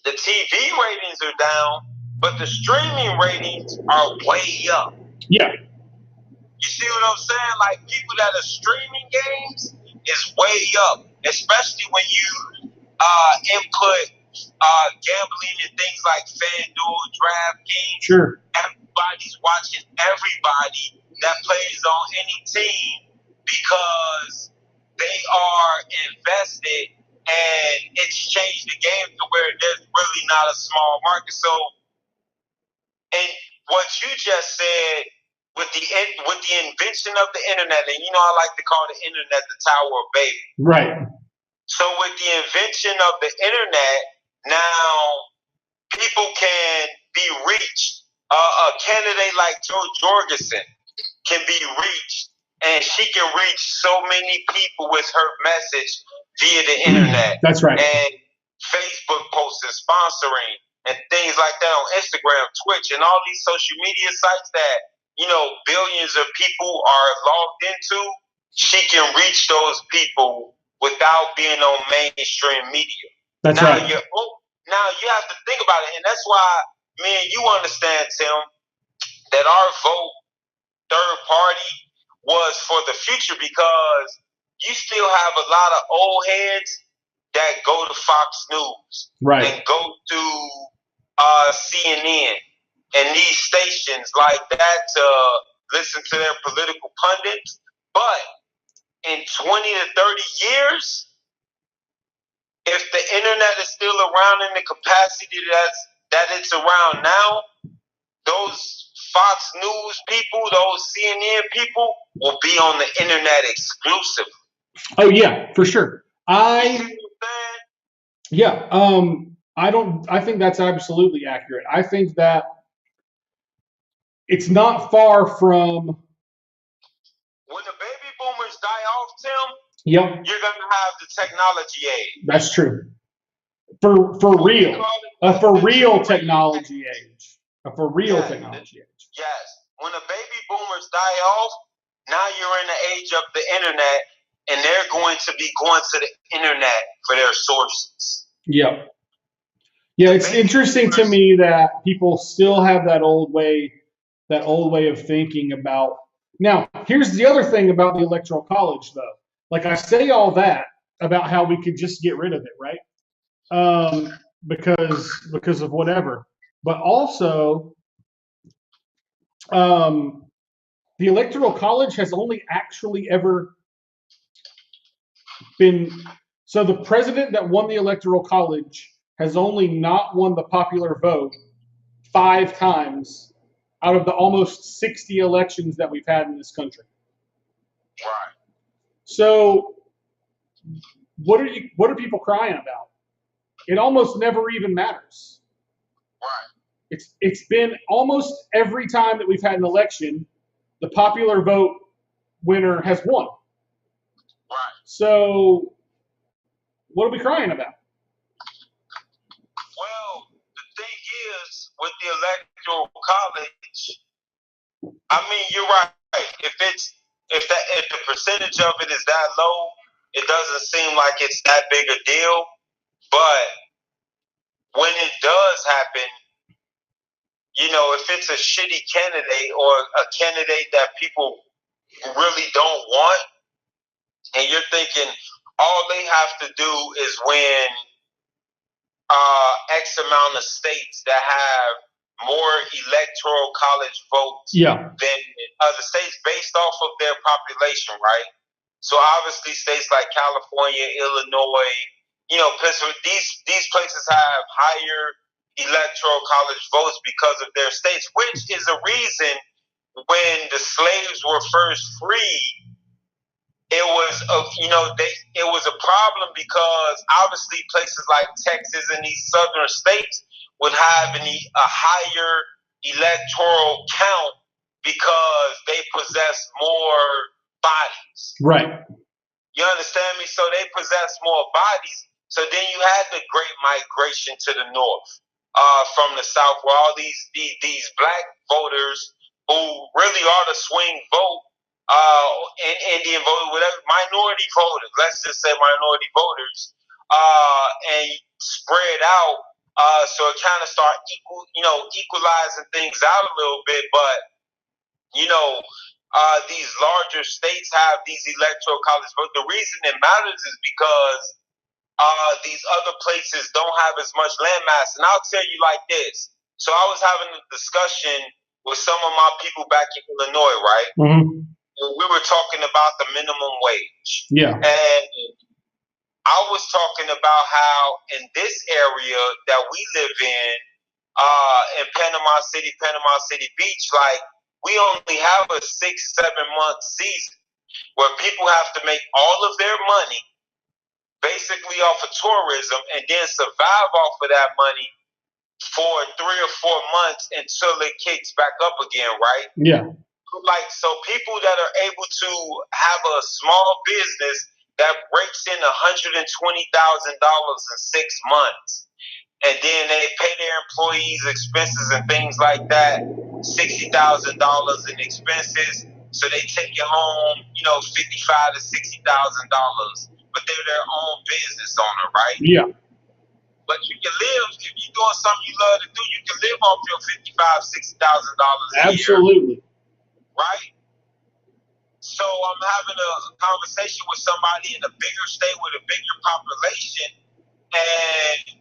Speaker 3: the TV ratings are down, but the streaming ratings are way up.
Speaker 1: Yeah.
Speaker 3: You see what I'm saying? Like people that are streaming games is way up, especially when you input gambling and things like FanDuel, DraftKings.
Speaker 1: Sure.
Speaker 3: Everybody's watching everybody that plays on any team because they are invested, and it's changed the game to where there's really not a small market. So, and what you just said with the invention of the internet, and I like to call the internet the Tower of Babel.
Speaker 1: Right.
Speaker 3: So with the invention of the internet, now people can be reached. A candidate like Joe Jorgensen can be reached, and she can reach so many people with her message via the internet.
Speaker 1: That's right.
Speaker 3: And Facebook posts and sponsoring and things like that on Instagram, Twitch, and all these social media sites that, billions of people are logged into. She can reach those people without being on mainstream media.
Speaker 1: That's
Speaker 3: now,
Speaker 1: right.
Speaker 3: Now you have to think about it, and that's why me and you understand, Tim, that our vote third party was for the future because you still have a lot of old heads that go to Fox News,
Speaker 1: right,
Speaker 3: and go to CNN and these stations like that to listen to their political pundits. But in 20 to 30 years, if the internet is still around in the capacity that it's around now, those Fox News people, those CNN people will be on the internet exclusively.
Speaker 1: Oh yeah, for sure. I think that's absolutely accurate. I think that it's not far from
Speaker 3: when the baby boomers die off, Tim.
Speaker 1: Yep.
Speaker 3: You're gonna have the technology age.
Speaker 1: That's true. For real. For real technology age. For real technology age.
Speaker 3: Yes. When the baby boomers die off, now you're in the age of the internet, and they're going to be going to the internet for their sources.
Speaker 1: Yep. Yeah, it's interesting to me that people still have that old way of thinking about. Now, here's the other thing about the Electoral College, though. Like I say all that about how we could just get rid of it, right? Because of whatever. But also, the Electoral College has only actually ever been. So the president that won the Electoral College has only not won the popular vote 5 times out of the almost 60 elections that we've had in this country.
Speaker 3: Right.
Speaker 1: So what are people crying about? It almost never even matters.
Speaker 3: Right.
Speaker 1: It's been almost every time that we've had an election, the popular vote winner has won.
Speaker 3: Right.
Speaker 1: So what are we crying about?
Speaker 3: Well, the thing is, with the Electoral College, I mean, you're right. If the percentage of it is that low, it doesn't seem like it's that big a deal. But when it does happen, if it's a shitty candidate or a candidate that people really don't want, and you're thinking all they have to do is win X amount of states that have more electoral college votes than other states based off of their population, right? So obviously states like California, Illinois, these places have higher electoral college votes because of their states, which is a reason when the slaves were first freed, it was it was a problem because obviously places like Texas and these southern states would have a higher electoral count because they possess more bodies.
Speaker 1: Right.
Speaker 3: You understand me? So they possess more bodies. So then you had the great migration to the north from the south, where all these black voters who really are the swing vote, and Indian voters, whatever, minority voters, let's just say minority voters, and spread out. So it kind of start equalizing things out a little bit, but these larger states have these electoral college votes. The reason it matters is because these other places don't have as much landmass. And I'll tell you like this. So I was having a discussion with some of my people back in Illinois, right?
Speaker 1: Mm-hmm.
Speaker 3: We were talking about the minimum wage.
Speaker 1: Yeah.
Speaker 3: And I was talking about how in this area that we live in Panama City Beach, like, we only have a 6-7 month season where people have to make all of their money basically off of tourism and then survive off of that money for 3 or 4 months until it kicks back up again, right?
Speaker 1: Yeah.
Speaker 3: Like, so people that are able to have a small business that breaks in $120,000 in 6 months, and then they pay their employees expenses and things like that, $60,000 in expenses. So they take you home, $55,000 to $60,000, but they're their own business owner, right?
Speaker 1: Yeah.
Speaker 3: But you can live, if you're doing something you love to do, you can live off your $55,000, $60,000 a year.
Speaker 1: Absolutely.
Speaker 3: Right? So I'm having a conversation with somebody in a bigger state with a bigger population, and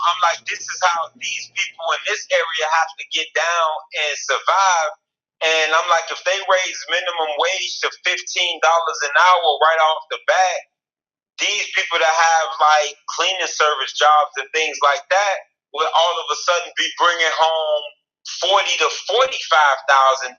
Speaker 3: I'm like, this is how these people in this area have to get down and survive. And I'm like, if they raise minimum wage to $15 an hour right off the bat, these people that have like cleaning service jobs and things like that will all of a sudden be bringing home $40,000 to $45,000,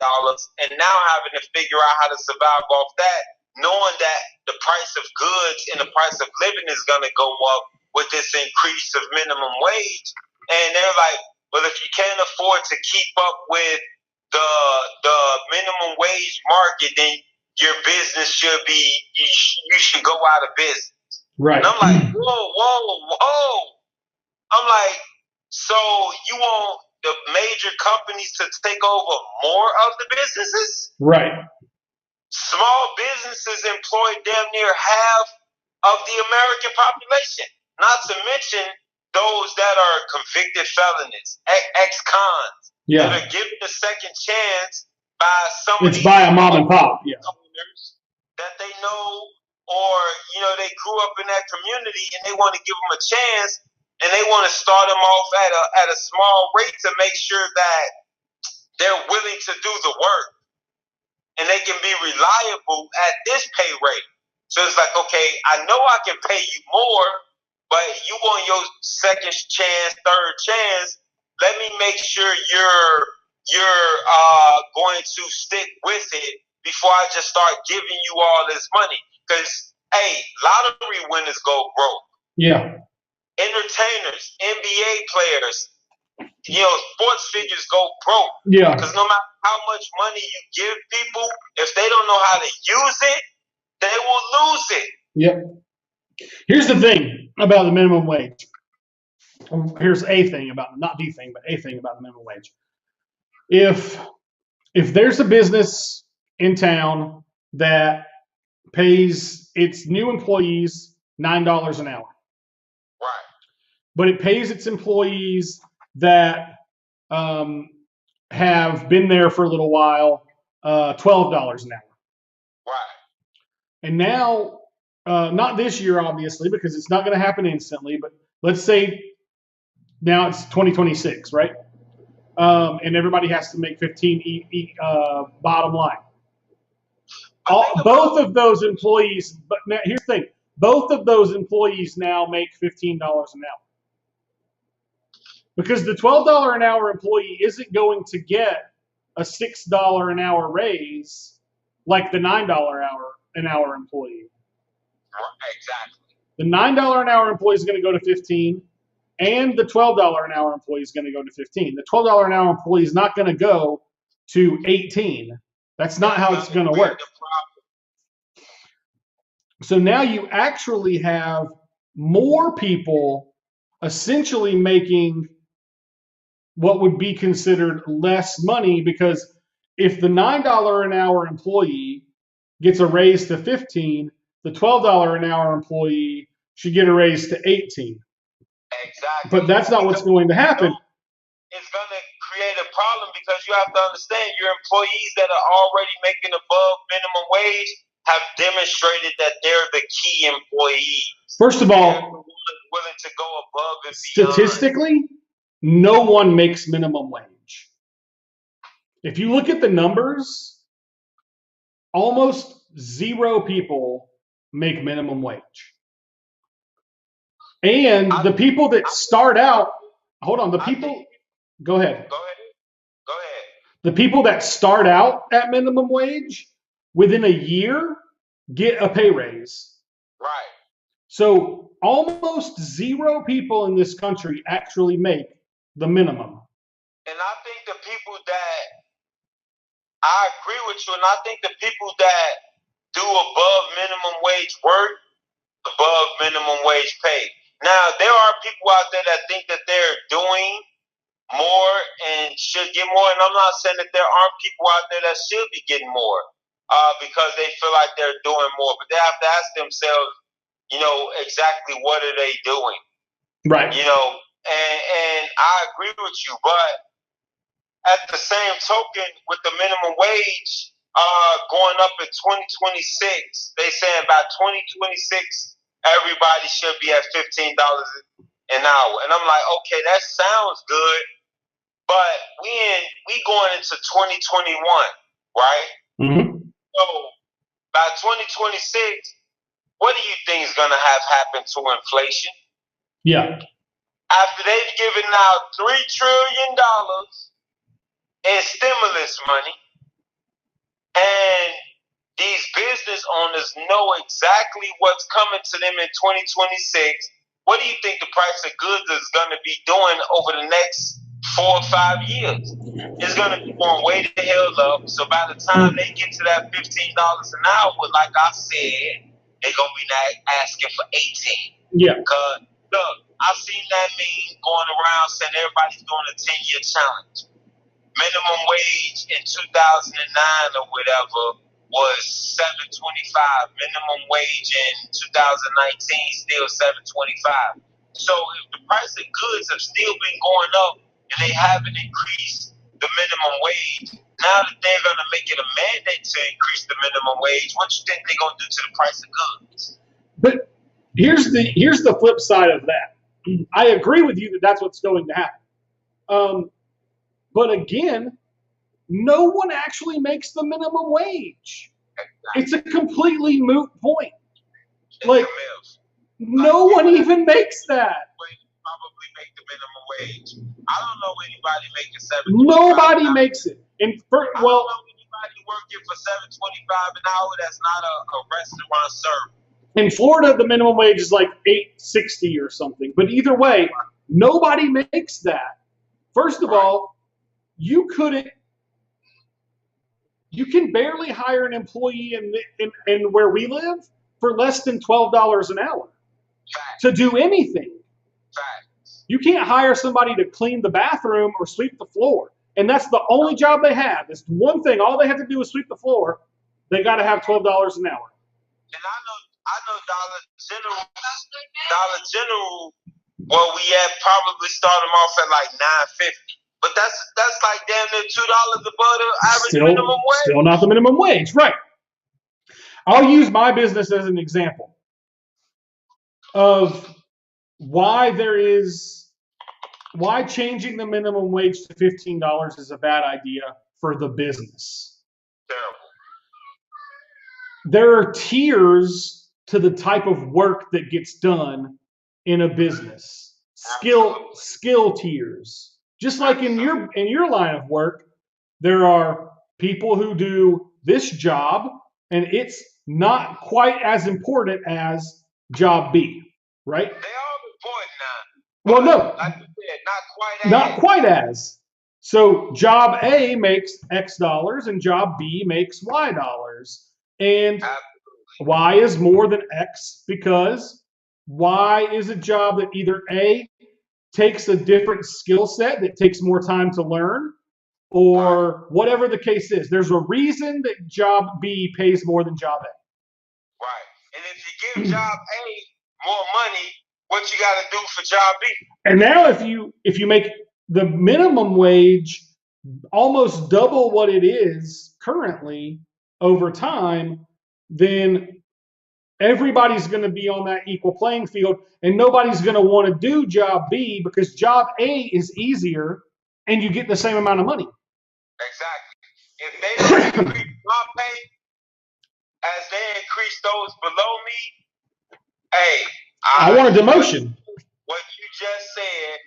Speaker 3: and now having to figure out how to survive off that, knowing that the price of goods and the price of living is going to go up with this increase of minimum wage. And they're like, well, if you can't afford to keep up with the minimum wage market, then your business should be, you should go out of business.
Speaker 1: Right.
Speaker 3: And I'm like, whoa. I'm like, so you want the major companies to take over more of the businesses?
Speaker 1: Right.
Speaker 3: Small businesses employ damn near half of the American population. Not to mention those that are convicted felonies, ex-cons, that are given a second chance by some of
Speaker 1: It's
Speaker 3: these
Speaker 1: by a mom and pop,
Speaker 3: owners that they know, or they grew up in that community and they want to give them a chance, and they want to start them off at a small rate to make sure that they're willing to do the work and they can be reliable at this pay rate. So it's like, okay, I know I can pay you more, but you want your second chance, third chance. Let me make sure you're going to stick with it before I just start giving you all this money. Because, hey, lottery winners go broke.
Speaker 1: Yeah.
Speaker 3: Entertainers, NBA players, sports figures go broke.
Speaker 1: Yeah.
Speaker 3: Because no matter how much money you give people, if they don't know how to use it, they will lose it.
Speaker 1: Yep. Here's the thing about the minimum wage. Here's a thing about, not the thing, but a thing about the minimum wage. If there's a business in town that pays its new employees $9 an hour,
Speaker 3: right,
Speaker 1: but it pays its employees that have been there for a little while $12 an hour,
Speaker 3: right,
Speaker 1: and now not this year obviously because it's not going to happen instantly, but let's say now it's 2026, right? And everybody has to make 15 bottom line. Both of those employees, but now here's the thing: both of those employees now make $15 an hour because the $12 an hour employee isn't going to get a $6 an hour raise like the $9 an hour employee.
Speaker 3: Exactly.
Speaker 1: The $9 an hour employee is going to go to 15. And the $12 an hour employee is going to go to 15. The $12 an hour employee is not going to go to 18. That's not how it's going to work. So now you actually have more people essentially making what would be considered less money, because if the $9 an hour employee gets a raise to 15, the $12 an hour employee should get a raise to 18.
Speaker 3: Exactly.
Speaker 1: But that's not what's going to happen.
Speaker 3: It's going to create a problem because you have to understand your employees that are already making above minimum wage have demonstrated that they're the key employees.
Speaker 1: First of all,
Speaker 3: they're willing to go above and
Speaker 1: statistically, no one makes minimum wage. If you look at the numbers, almost zero people make minimum wage. And the people that start out, hold on, the people, go ahead.
Speaker 3: Go ahead.
Speaker 1: The people that start out at minimum wage, within a year, get a pay raise.
Speaker 3: Right.
Speaker 1: So almost zero people in this country actually make the minimum.
Speaker 3: And I think the people that, I agree with you, and I think the people that do above minimum wage work, above minimum wage pay. Now, there are people out there that think that they're doing more and should get more, and I'm not saying that there aren't people out there that should be getting more because they feel like they're doing more, but they have to ask themselves, exactly what are they doing?
Speaker 1: Right.
Speaker 3: And I agree with you, but at the same token, with the minimum wage going up in 2026, they saying by 2026, everybody should be at $15 an hour. And I'm like, okay, that sounds good, but we going into 2021, right?
Speaker 1: Mm-hmm.
Speaker 3: So by 2026, what do you think is going to have happened to inflation?
Speaker 1: Yeah.
Speaker 3: After they've given out $3 trillion in stimulus money, and these business owners know exactly what's coming to them in 2026, what do you think the price of goods is going to be doing over the next 4 or 5 years? It's going to be going way the hell up. So by the time they get to that $15 an hour, like I said, they're going to be asking for 18.
Speaker 1: Yeah.
Speaker 3: Because, look, I've seen that meme going around saying everybody's doing a 10-year challenge. Minimum wage in 2009 or whatever was $7.25. Minimum wage in 2019 still $7.25. So if the price of goods have still been going up and they haven't increased the minimum wage, now that they're going to make it a mandate to increase the minimum wage, what you think they're going to do to the price of goods?
Speaker 1: But here's the flip side of that. I agree with you that that's what's going to happen. But again, no one actually makes the minimum wage. It's a completely moot point. Like, no one even makes that.
Speaker 3: Probably make the minimum wage. I don't know anybody making
Speaker 1: Nobody makes it. And
Speaker 3: I don't know anybody working for $7.25 an hour that's not a restaurant server.
Speaker 1: In Florida, the minimum wage is like $8.60 or something. But either way, nobody makes that. First of all, you can barely hire an employee in where we live for less than $12 an hour to do anything. You can't hire somebody to clean the bathroom or sweep the floor. And that's the only job they have. It's one thing. All they have to do is sweep the floor. They got to have $12 an hour.
Speaker 3: And I know Dollar General, well, we had probably start them off at like $9.50. But that's like damn near $2 above the average minimum wage.
Speaker 1: Still not the minimum wage, right? I'll use my business as an example of why changing the minimum wage to $15 is a bad idea for the business.
Speaker 3: Terrible.
Speaker 1: There are tiers to the type of work that gets done in a business. Skill tiers. Just like in your line of work, there are people who do this job, and it's not quite as important as job B, right?
Speaker 3: They all important now.
Speaker 1: Well, no.
Speaker 3: Like you said,
Speaker 1: not quite as. So job A makes X dollars, and job B makes Y dollars. And Y is more than X because Y is a job that either A takes a different skill set that takes more time to learn, or whatever the case is. There's a reason that job B pays more than job A.
Speaker 3: Right. And if you give job A more money, what you got to do for job B?
Speaker 1: And now if you make the minimum wage almost double what it is currently over time, then everybody's going to be on that equal playing field, and nobody's going to want to do job B because job A is easier and you get the same amount of money.
Speaker 3: Exactly. If they don't increase my pay as they increase those below me, hey,
Speaker 1: I want a demotion.
Speaker 3: What you just said,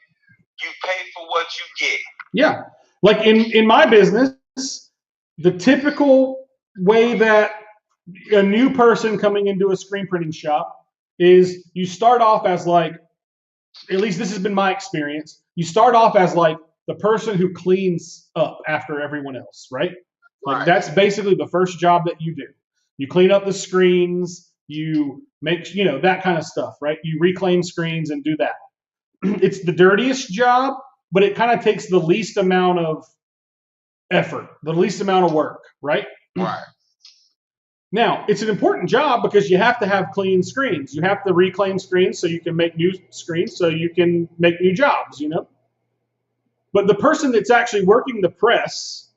Speaker 3: you pay for what you get.
Speaker 1: Yeah. Like in my business, the typical way that a new person coming into a screen printing shop is you start off as like, at least this has been my experience, you start off as like the person who cleans up after everyone else, right? Like that's basically the first job that you do. You clean up the screens, you make, that kind of stuff, right? You reclaim screens and do that. It's the dirtiest job, but it kind of takes the least amount of effort, the least amount of work, right?
Speaker 3: Right.
Speaker 1: Now, it's an important job because you have to have clean screens. You have to reclaim screens so you can make new screens, so you can make new jobs, But the person that's actually working the press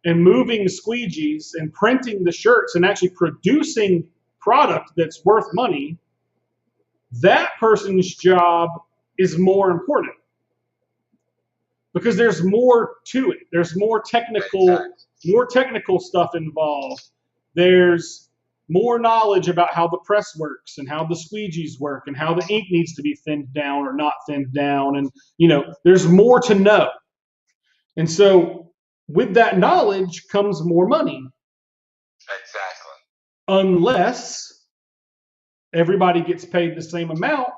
Speaker 1: and moving squeegees and printing the shirts and actually producing product that's worth money, that person's job is more important because there's more to it. There's more technical stuff involved. There's more knowledge about how the press works and how the squeegees work and how the ink needs to be thinned down or not thinned down. And, there's more to know. And so with that knowledge comes more money.
Speaker 3: Exactly.
Speaker 1: Unless everybody gets paid the same amount.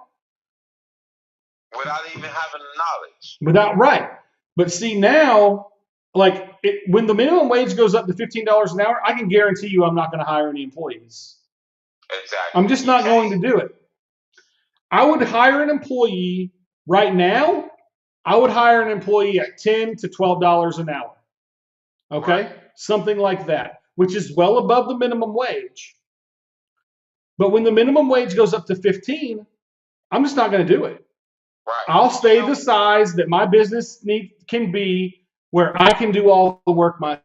Speaker 3: Without even having the
Speaker 1: knowledge. But see now, when the minimum wage goes up to $15 an hour, I can guarantee you I'm not going to hire any employees.
Speaker 3: Exactly.
Speaker 1: I'm just not going to do it. I would hire an employee right now. I would hire an employee at $10 to $12 an hour. Okay? Right. Something like that, which is well above the minimum wage. But when the minimum wage goes up to $15, I'm just not going to do it.
Speaker 3: Right.
Speaker 1: I'll stay the size that my business can be, where I can do all the work myself.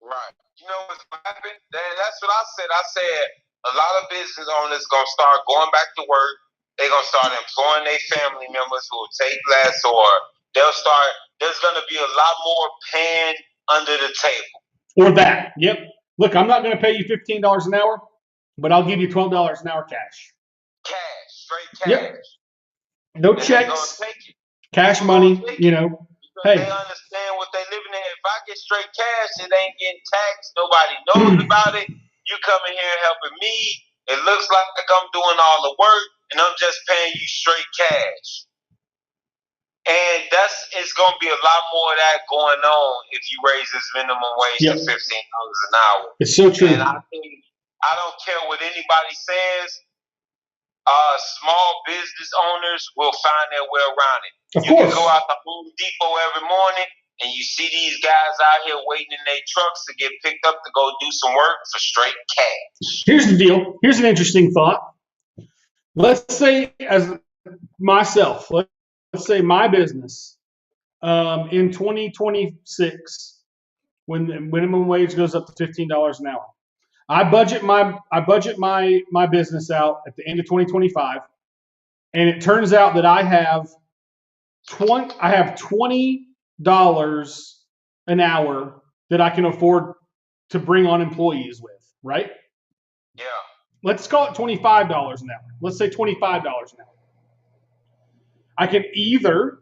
Speaker 3: Right. You know what's happened? That's what I said. I said a lot of business owners gonna start going back to work. They're gonna start employing their family members who will take less, or they'll start. There's gonna be a lot more paying under the table.
Speaker 1: Or that. Yep. Look, I'm not gonna pay you $15 an hour, but I'll give you $12 an hour cash.
Speaker 3: Cash, straight cash.
Speaker 1: Yep. No
Speaker 3: And
Speaker 1: checks.
Speaker 3: they gonna take it.
Speaker 1: Cash money. You know. Hey.
Speaker 3: They understand what they living in. If I get straight cash, it ain't getting taxed. Nobody knows about it. You coming here helping me. It looks like I'm doing all the work, and I'm just paying you straight cash. And it's going to be a lot more of that going on if you raise this minimum wage to $15 an hour.
Speaker 1: It's so true.
Speaker 3: And I don't care what anybody says. Small business owners will find their way around it.
Speaker 1: Of course.
Speaker 3: You can go out to Home Depot every morning and you see these guys out here waiting in their trucks to get picked up to go do some work for straight cash.
Speaker 1: Here's the deal. Here's an interesting thought. Let's say, as myself, let's say my business in 2026, when the minimum wage goes up to $15 an hour, I budget my business out at the end of 2025, and it turns out that I have $20 an hour that I can afford to bring on employees with, right?
Speaker 3: Yeah.
Speaker 1: Let's call it $25 an hour. Let's say $25 an hour. I can either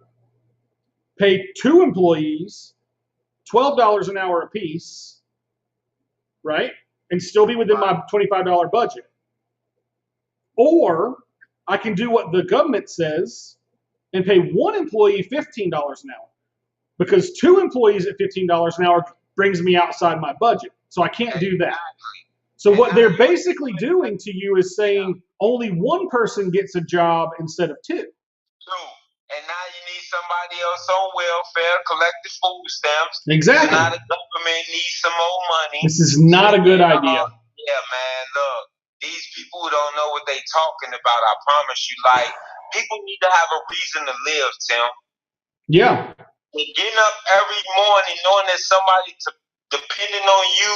Speaker 1: pay 2 employees $12 an hour apiece, right? And still be within my $25 budget. Or I can do what the government says and pay 1 employee $15 an hour. Because 2 employees at $15 an hour brings me outside my budget. So I can't do that. So what they're basically doing to you is saying only 1 person gets a job instead of 2.
Speaker 3: True. And now you need somebody else on welfare, collecting food stamps.
Speaker 1: Exactly.
Speaker 3: So now the government needs some more money.
Speaker 1: This is not a good idea.
Speaker 3: Yeah, man. Look, these people don't know what they talking about. I promise you. Like, people need to have a reason to live, Tim.
Speaker 1: Yeah.
Speaker 3: Getting up every morning knowing that somebody depending on you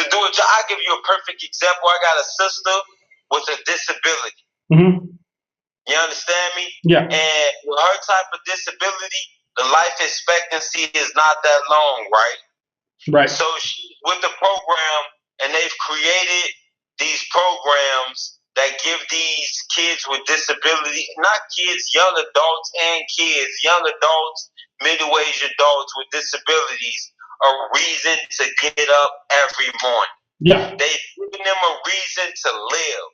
Speaker 3: to do a job. I'll give you a perfect example. I got a sister with a disability.
Speaker 1: Mm-hmm.
Speaker 3: You understand me?
Speaker 1: Yeah.
Speaker 3: And with her type of disability, the life expectancy is not that long, right?
Speaker 1: Right.
Speaker 3: So with the program, and they've created these programs that give these kids with disability, not kids, young adults and kids, young adults, middle-aged adults with disabilities, a reason to get up every morning.
Speaker 1: Yeah.
Speaker 3: They've given them a reason to live.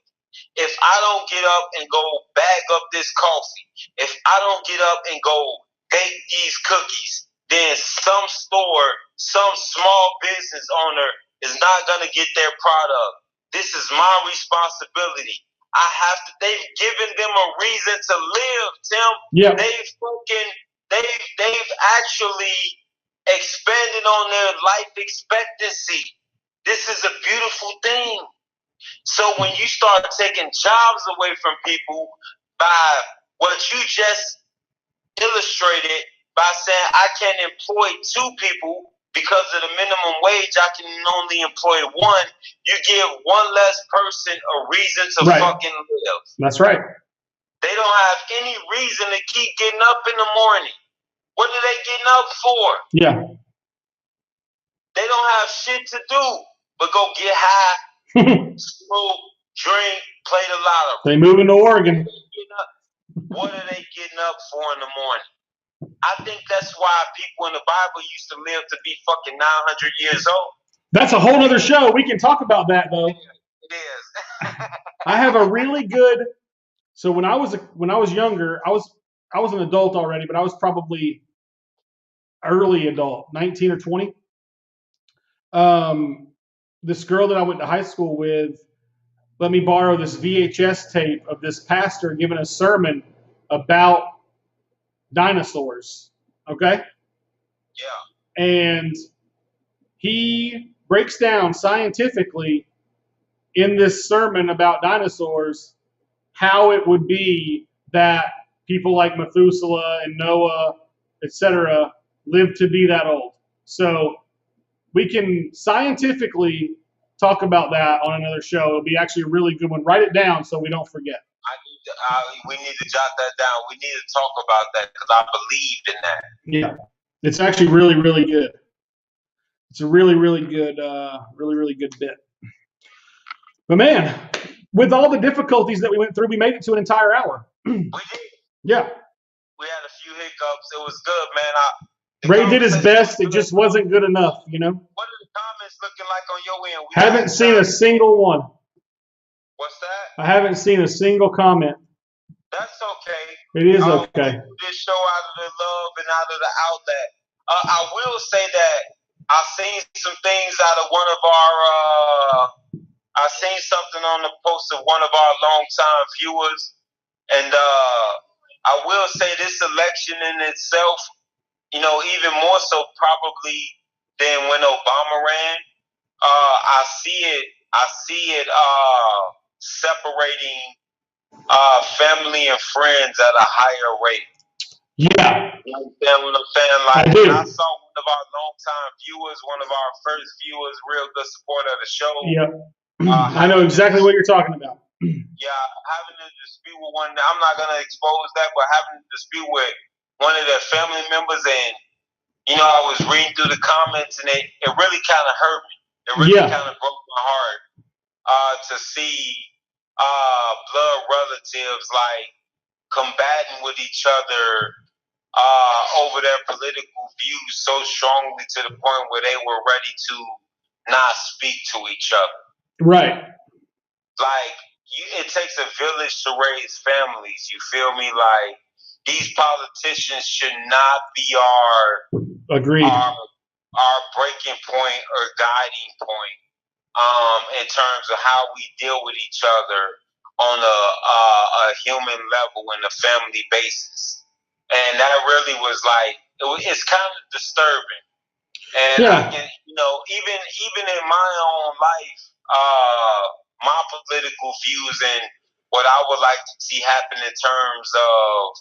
Speaker 3: If I don't get up and go bag up this coffee, if I don't get up and go bake these cookies, then some store, some small business owner is not going to get their product. This is my responsibility. They've given them a reason to live, Tim.
Speaker 1: Yeah.
Speaker 3: They've actually expanded on their life expectancy. This is a beautiful thing. So when you start taking jobs away from people by what you just illustrated, by saying I can't employ 2 people because of the minimum wage, I can only employ 1, you give 1 less person a reason to fucking live.
Speaker 1: That's right.
Speaker 3: They don't have any reason to keep getting up in the morning. What are they getting up for?
Speaker 1: Yeah.
Speaker 3: They don't have shit to do but go get high, smoke, drink, play the lottery.
Speaker 1: They move into Oregon.
Speaker 3: What are they getting up for in the morning? I think that's why people in the Bible used to live to be fucking 900 years old. That's
Speaker 1: a whole other show. We can talk about that though.
Speaker 3: It is.
Speaker 1: I have a really good. So when I was younger, I was an adult already, but I was probably early adult, 19 or 20. This girl that I went to high school with let me borrow this VHS tape of this pastor giving a sermon about dinosaurs. Okay?
Speaker 3: Yeah.
Speaker 1: And he breaks down scientifically in this sermon about dinosaurs how it would be that people like Methuselah and Noah, etc., lived to be that old. So we can scientifically talk about that on another show. It'll be actually a really good one. Write it down so we don't forget.
Speaker 3: We need to jot that down. We need to talk about that because I believe in that.
Speaker 1: Yeah, it's actually really, really good. It's a really, really good, really good bit. But man, with all the difficulties that we went through, we made it to an entire hour.
Speaker 3: We did.
Speaker 1: Yeah.
Speaker 3: We had a few hiccups. It was good, man.
Speaker 1: Ray did his best. It just wasn't good enough, you know.
Speaker 3: What are the comments looking like on your end?
Speaker 1: Haven't seen a single one.
Speaker 3: What's that?
Speaker 1: I haven't seen a single comment.
Speaker 3: That's okay.
Speaker 1: It is okay.
Speaker 3: We do this show out of the love and out of the outlet. I will say that I've seen some things out of one of our. I seen something on the post of one of our longtime viewers, and I will say this election in itself, you know, even more so probably than when Obama ran. I see it separating family and friends at a higher rate.
Speaker 1: Yeah.
Speaker 3: You understand what I'm saying? Like,
Speaker 1: I do.
Speaker 3: I saw one of our longtime viewers, one of our first viewers, real good supporter of the show.
Speaker 1: Yep. I know exactly what you're talking about.
Speaker 3: Yeah, having a dispute with one. I'm not gonna expose that, but having a dispute with one of their family members, and you know, I was reading through the comments, and it really kind of hurt me. It really kind of broke my heart to see blood relatives like combating with each other over their political views so strongly to the point where they were ready to not speak to each other.
Speaker 1: Right.
Speaker 3: Like, it takes a village to raise families. You feel me? Like, these politicians should not be our breaking point or guiding point in terms of how we deal with each other on a human level and a family basis. And that really was like, it's kind of disturbing. And I can, you know, even in my own life, my political views and what I would like to see happen in terms of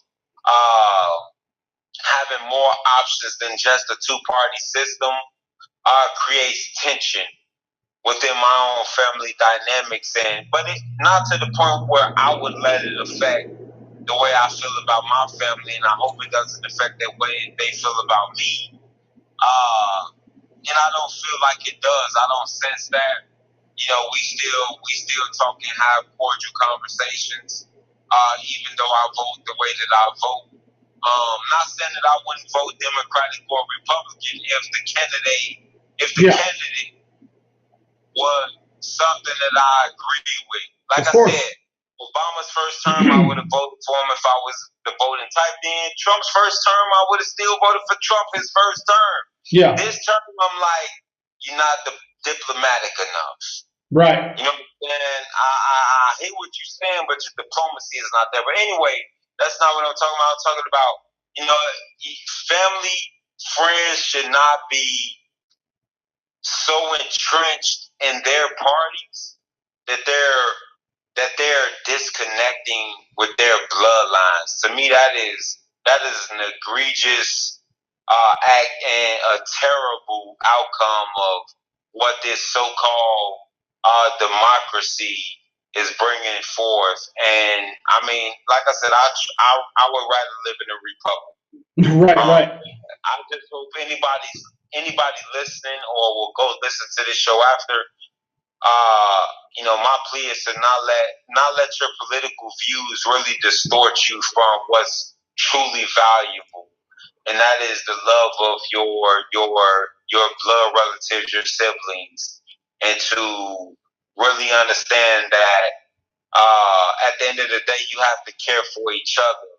Speaker 3: having more options than just a two-party system creates tension within my own family dynamics, but not to the point where I would let it affect the way I feel about my family, and I hope it doesn't affect the way they feel about me. And I don't feel like it does. I don't sense that. You know, we still talk and have cordial conversations, even though I vote the way that I vote. Not saying that I wouldn't vote Democratic or Republican if the candidate was something that I agree with. Like I said, Obama's first term, I would have voted for him if I was the voting type. Then Trump's first term, I would have still voted for Trump his first term.
Speaker 1: Yeah.
Speaker 3: This term, I'm like, you're not diplomatic enough.
Speaker 1: Right.
Speaker 3: You know what I'm saying? I hear what you're saying, but your diplomacy is not there. But anyway, that's not what I'm talking about. I'm talking about, you know, family, friends should not be so entrenched in their parties that they're disconnecting with their bloodlines. To me, that is an egregious act and a terrible outcome of what this so-called democracy is bringing forth. And I mean, like I said, I would rather live in a republic.
Speaker 1: Right.
Speaker 3: I just hope anybody listening or will go listen to this show after. You know, my plea is to not let your political views really distort you from what's truly valuable, and that is the love of your blood relatives, your siblings, and to really understand that at the end of the day, you have to care for each other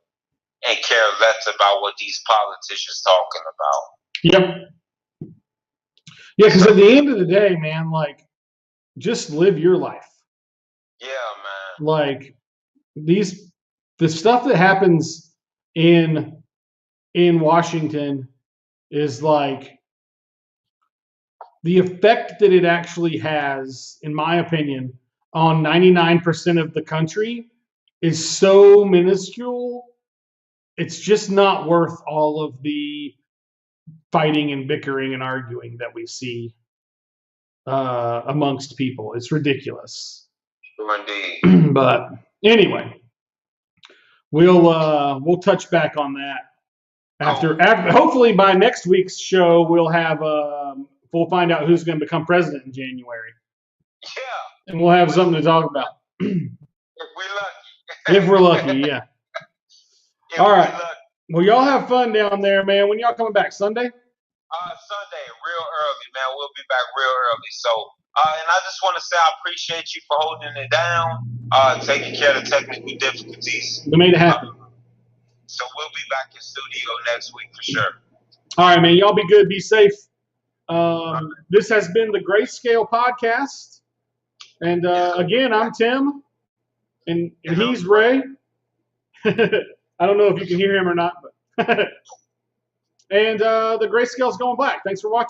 Speaker 3: and care less about what these politicians talking about.
Speaker 1: Yep. Yeah, because at the end of the day, man, like, just live your life.
Speaker 3: Yeah, man.
Speaker 1: Like, the stuff that happens in Washington is like, the effect that it actually has, in my opinion, on 99% of the country is so minuscule it's just not worth all of the fighting and bickering and arguing that we see amongst people. It's ridiculous.
Speaker 3: Indeed.
Speaker 1: But anyway, we'll touch back on that after hopefully by next week's show we'll find out who's going to become president in January.
Speaker 3: Yeah.
Speaker 1: And we'll have something to talk about.
Speaker 3: If we're lucky.
Speaker 1: If we're lucky, yeah. All right. Well, y'all have fun down there, man. When y'all coming back? Sunday?
Speaker 3: Sunday, real early, man. We'll be back real early. So, and I just want to say I appreciate you for holding it down, taking care of the technical difficulties.
Speaker 1: We made it happen.
Speaker 3: So we'll be back in studio next week for sure.
Speaker 1: All right, man. Y'all be good. Be safe. This has been the Grayscale Podcast. And again, I'm Tim. And he's Ray. I don't know if you can hear him or not. But and the Grayscale's going black. Thanks for watching.